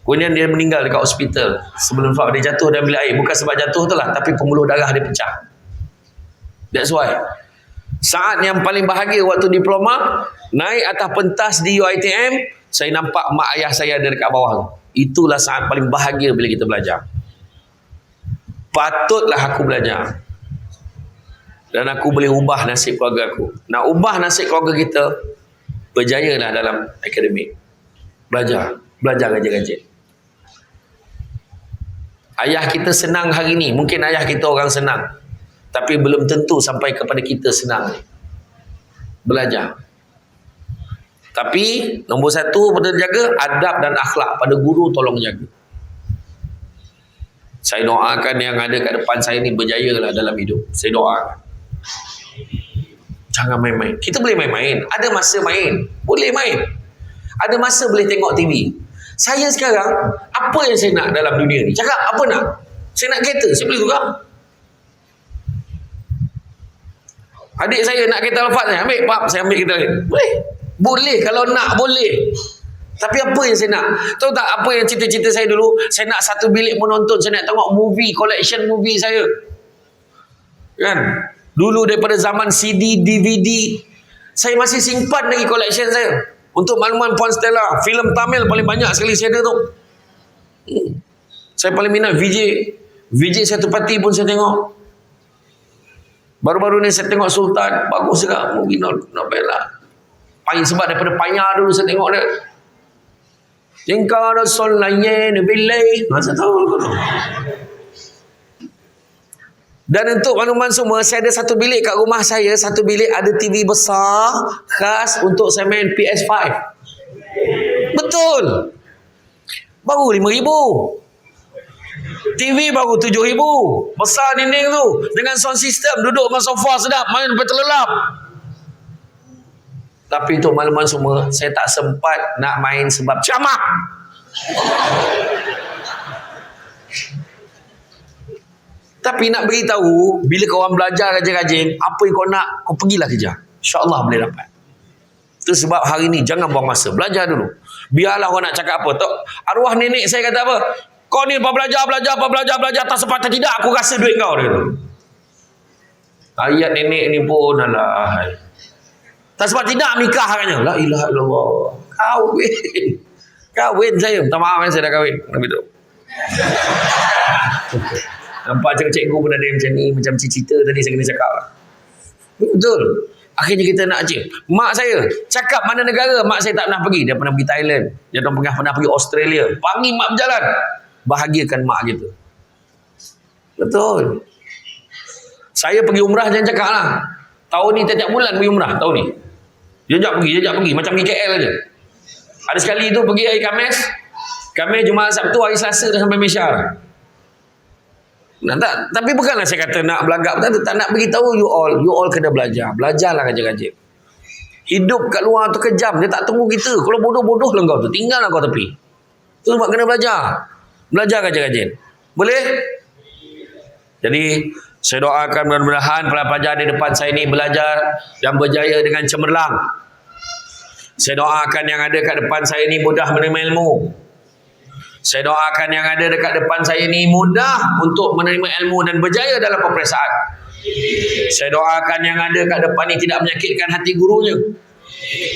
Kemudian dia meninggal dekat hospital. Sebelum dia jatuh dan ambil air. Bukan sebab jatuh tu lah, tapi pembuluh darah dia pecah. That's why. Saat yang paling bahagia waktu diploma, naik atas pentas di UiTM, saya nampak mak ayah saya ada dekat bawah tu. Itulah saat paling bahagia bila kita belajar. Patutlah aku belajar. Dan aku boleh ubah nasib keluarga aku. Nak ubah nasib keluarga kita, berjayalah dalam akademik. Belajar rajin-rajin. Ayah kita senang hari ni. Mungkin ayah kita orang senang. Tapi belum tentu sampai kepada kita senang. Belajar. Tapi nombor 1 betul jaga adab dan akhlak. Pada guru tolong jaga. Saya doakan yang ada kat depan saya ni berjaya lah dalam hidup. Saya doakan. Jangan main-main. Kita boleh main-main. Ada masa main. Boleh main. Ada masa boleh tengok TV. Saya sekarang, apa yang saya nak dalam dunia ni? Cakap, apa nak? Saya nak kereta. Saya boleh tukar. Adik saya nak kereta Alphard. Saya ambil, pap, saya ambil kereta lain. Boleh. Boleh. Kalau nak, boleh. Tapi apa yang saya nak? Tahu tak apa yang cita-cita saya dulu? Saya nak satu bilik menonton. Saya nak tengok movie, collection movie saya. Kan? Dulu daripada zaman CD, DVD, saya masih simpan lagi collection saya. Untuk makluman Puan Stella, filem Tamil paling banyak sekali saya ada tu. Saya paling minat VJ Satu Pati pun saya tengok. Baru-baru ni saya tengok Sultan, bagus juga, movie not bad lah. Sebab daripada Payah dulu saya tengok dia. Jengkar Rasul lain bilai. Saya tahu. Dan untuk makluman semua, saya ada satu bilik kat rumah saya. Satu bilik ada TV besar khas untuk saya main PS5. Betul. Baru 5,000. TV baru 7,000. Besar dinding tu. Dengan sound system. Duduk dengan sofa sedap. Main sampai terlelap. Tapi untuk makluman semua, saya tak sempat nak main sebab ceramah. Tapi nak beritahu, bila kau orang belajar rajin-rajin, apa yang kau nak, kau pergilah kerja. InsyaAllah boleh dapat. Itu sebab hari ni jangan buang masa. Belajar dulu. Biarlah orang nak cakap apa. Tok, arwah nenek saya kata apa? Kau ni apa belajar. Tak sempat tak tidak, aku rasa duit kau. Dia kata. Ayat nenek ni pun alah. Tak sempat tidak nikah katanya. La ilaha illallah. Kahwin saya. Minta maaf saya dah kahwin. Begitu. Nampak cikgu pun ada macam ni, macam cerita tadi saya kena cakap lah. Betul. Akhirnya kita nak achieve. Mak saya cakap mana negara, mak saya tak pernah pergi. Dia pernah pergi Thailand, dia pernah pergi Australia. Panggil mak berjalan. Bahagiakan mak kita. Betul. Saya pergi umrah jangan cakap lah. Tahun ni tiap bulan pergi umrah tahun ni. Jejak pergi. Macam pergi KL aja. Ada sekali tu pergi hari Khamis, Jumaat, Sabtu, hari Selasa dah sampai Malaysia. Nah, tak, tapi bukanlah saya kata nak belagak, tak nak beritahu you all kena belajarlah rajin-rajin. Hidup kat luar tu kejam, dia tak tunggu kita. Kalau bodoh lah kau tu, tinggallah kau tepi. Tu sebab kena belajar rajin-rajin. Boleh? Jadi saya doakan mudah-mudahan pelajar di depan saya ini belajar dan berjaya dengan cemerlang. Saya doakan yang ada kat depan saya ini mudah menerima ilmu. Saya doakan yang ada dekat depan saya ini mudah untuk menerima ilmu dan berjaya dalam peperiksaan. Saya doakan yang ada dekat depan ini tidak menyakitkan hati gurunya.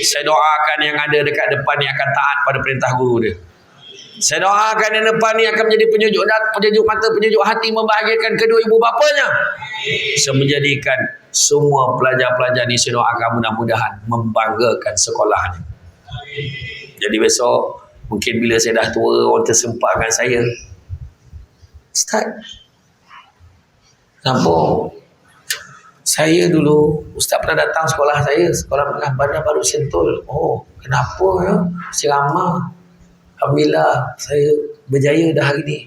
Saya doakan yang ada dekat depan ini akan taat pada perintah guru dia. Saya doakan yang depan ini akan menjadi penyejuk mata, penyejuk hati, membahagiakan kedua ibu bapanya. Saya menjadikan semua pelajar-pelajar ini, saya doakan mudah-mudahan membanggakan sekolahnya. Jadi besok mungkin bila saya dah tua, orang tersempatkan saya. Ustaz, kenapa? Saya dulu, Ustaz pernah datang sekolah saya, sekolah menengah Bandar Baru Sentul. Oh, kenapa ya? Ceramah. Alhamdulillah, saya berjaya dah hari ni.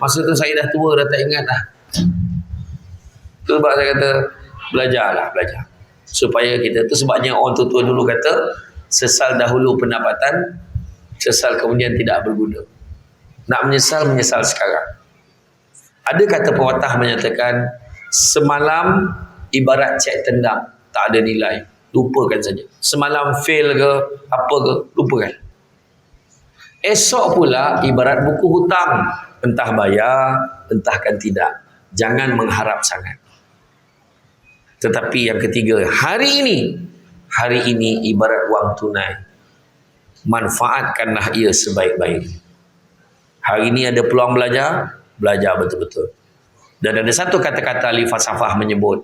Masa tu saya dah tua, dah tak ingat dah. Itu sebab saya kata, belajar. Supaya kita, tu sebabnya orang tua-tua dulu kata, sesal dahulu pendapatan, sesal kemudian tidak berguna. Nak menyesal sekarang. Ada kata pepatah menyatakan, semalam ibarat cek tendang, tak ada nilai, lupakan saja. Semalam fail ke apa ke, lupakan. Esok pula ibarat buku hutang, entah bayar, entahkan tidak. Jangan mengharap sangat. Tetapi yang ketiga, hari ini ibarat wang tunai. Manfaatkanlah ia sebaik-baik. Hari ini ada peluang belajar betul-betul. Dan ada satu kata-kata ahli falsafah menyebut,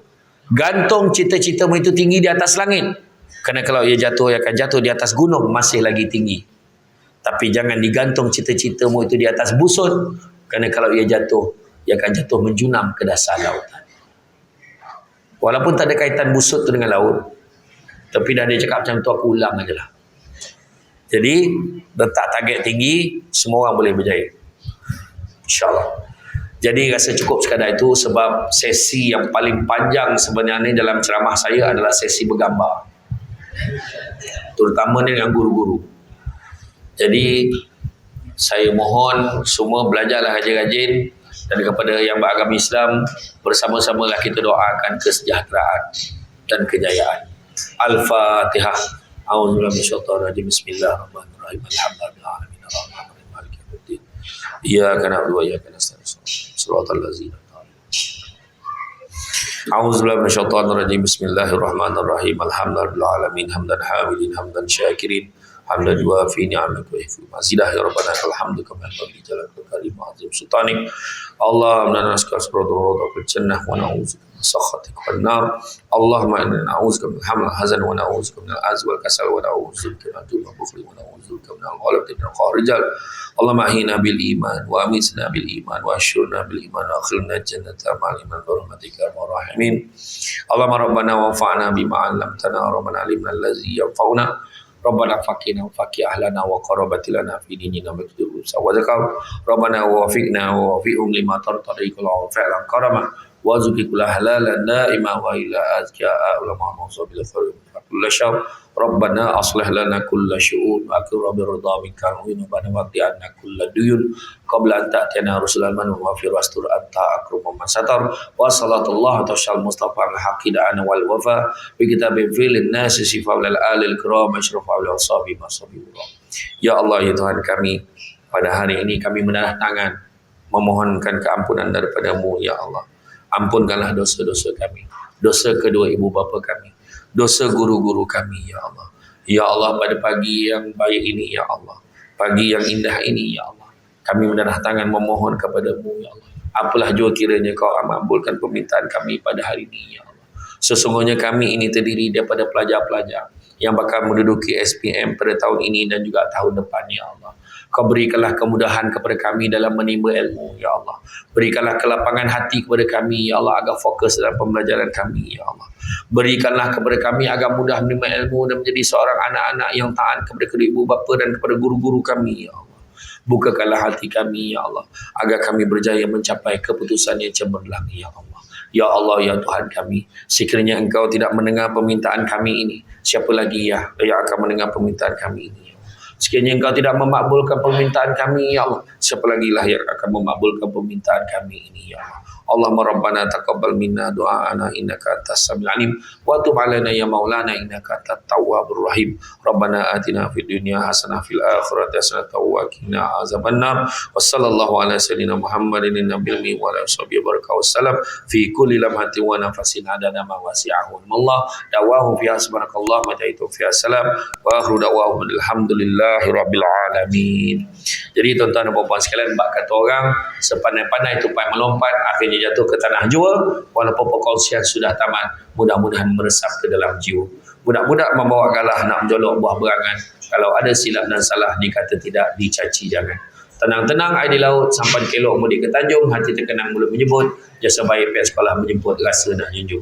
gantung cita-citamu itu tinggi di atas langit. Kerana kalau ia jatuh, ia akan jatuh di atas gunung, masih lagi tinggi. Tapi jangan digantung cita-citamu itu di atas busur. Kerana kalau ia jatuh, ia akan jatuh menjunam ke dasar lautan. Walaupun tak ada kaitan busut tu dengan laut, tapi dah dia cakap macam tu, aku ulang aja lah. Jadi letak target tinggi, semua orang boleh berjaya, InsyaAllah. Jadi rasa cukup sekadar itu, sebab sesi yang paling panjang sebenarnya dalam ceramah saya adalah sesi bergambar, terutama dengan guru-guru. Jadi saya mohon semua belajarlah rajin-rajin. Dan kepada yang beragama Islam, bersama-samalah kita doakan kesejahteraan dan kejayaan. Al-Fatihah. A'udzubillahi minasyaitonir rajim. Bismillahirrahmanirrahim. Alhamdulillahirabbil alamin. Maliki yaumiddin. Iyyaka na'budu wa iyyaka nasta'in. Shiratal ladzina A'udzubillahi minasyaitonir rajim. Bismillahirrahmanirrahim. Alhamdulillahirabbil alamin. Hamdan hamidin, hamdan syakirin. Hamdan yuafi ni'amaka wa yuhyi mazidah ya rabbana alhamdu kama yanbaghi jalal karim azim sultanik. Allahumma inna nas'aluka ridha jannah wa na'udzubika min sakhatika wan nar. Allahumma inna na'udzubika min haml hazan wa na'udzubika min al-'azwi wal kasal wa na'udzubika min al-jubn wal bukhli wa na'udzubika min al-ghalabati min al-rijal. Allahumma ahina bil iman wa amitna bil iman wa asyurna bil iman wa akhilna jannata ma'al iman bi rahmatika ya rahimin. Allahumma rabbana wanfa'na bima 'allamtana rabbana alimna allazi yanfa'una. Rabbana faqina wa faqih ahlana wa qarabatilana fi dinina wa tudus wa zakar. Rabbana wa wafiqna wa wafiqhum lima tartadi kula wa fa'lan karama warzuqi kulla halalan daima wa ila azkiya ulama mawsa bil khair kullu syar rabbana aslih lana kulla syu'un wa akrim bi ridha minka wa bana waqti anna kulla duyun qabla an ta'tiyana rusulan man wa fi rastur anta akrum man satar wa sallallahu tashal mustafa al haqida ana wal wafa bi kitabin fil nas sifa lil alil kiram asyraf al sabi masabiullah. Ya Allah, ya Tuhan kami, pada hari ini kami menaruh tangan memohonkan keampunan daripada-Mu, ya Allah. Ampunkanlah dosa-dosa kami, dosa kedua ibu bapa kami, dosa guru-guru kami, ya Allah. Ya Allah, pada pagi yang baik ini, ya Allah, pagi yang indah ini, ya Allah, kami menaruh tangan memohon kepada-Mu, ya Allah. Apalah jua kiranya Kau mengabulkan permintaan kami pada hari ini, ya Allah. Sesungguhnya kami ini terdiri daripada pelajar-pelajar yang bakal menduduki SPM pada tahun ini dan juga tahun depan, ya Allah. Kau berikanlah kemudahan kepada kami dalam menimba ilmu, ya Allah. Berikanlah kelapangan hati kepada kami, ya Allah, agar fokus dalam pembelajaran kami, ya Allah. Berikanlah kepada kami agar mudah menerima ilmu dan menjadi seorang anak-anak yang taat kepada kedua ibu bapa dan kepada guru-guru kami, ya Allah. Bukakanlah hati kami, ya Allah, agar kami berjaya mencapai keputusan yang cemerlang, ya Allah. Ya Allah, ya Tuhan kami, sekiranya Engkau tidak mendengar permintaan kami ini, siapa lagi yang akan mendengar permintaan kami ini? Sekiranya Engkau tidak memakbulkan permintaan kami, ya Allah, siapa lagi lah yang akan memakbulkan permintaan kami ini, ya Allah. Allahumma rabbana taqabbal minna du'aana innaka antas samiul alim wa tub 'alaina ya maulana innaka antat tawwabur rahim. Rabbana atina fid dunya hasanah fil akhirati hasanah wa qina azabannar. Wassallallahu ala sayyidina Muhammadin nabiyil ummi wa ala sahbihi baraka wasallam fi kulli lamhatin wa nafasin adana ma wasi'ahu Allah dawahu fi subhanakallah wa ta'ala fi salam wa akhiru da'wahu alhamdulillahi rabbil alamin. Jadi tuan-tuan dan puan-puan sekalian, bab kata orang sepandai-pandai tupai melompat akhirnya jatuh ke tanah jua. Walaupun perkongsian sudah tamat, mudah-mudahan meresap ke dalam jiwa. Budak-budak membawa galah nak menjolok buah berangan. Kalau ada silap dan salah, dikata tidak, dicaci jangan. Tenang-tenang air di laut, sampan kelok mudik ke Tanjung, hati terkenang mulut menyebut, jasa baik pihak sekolah menjemput, rasa nak junjung.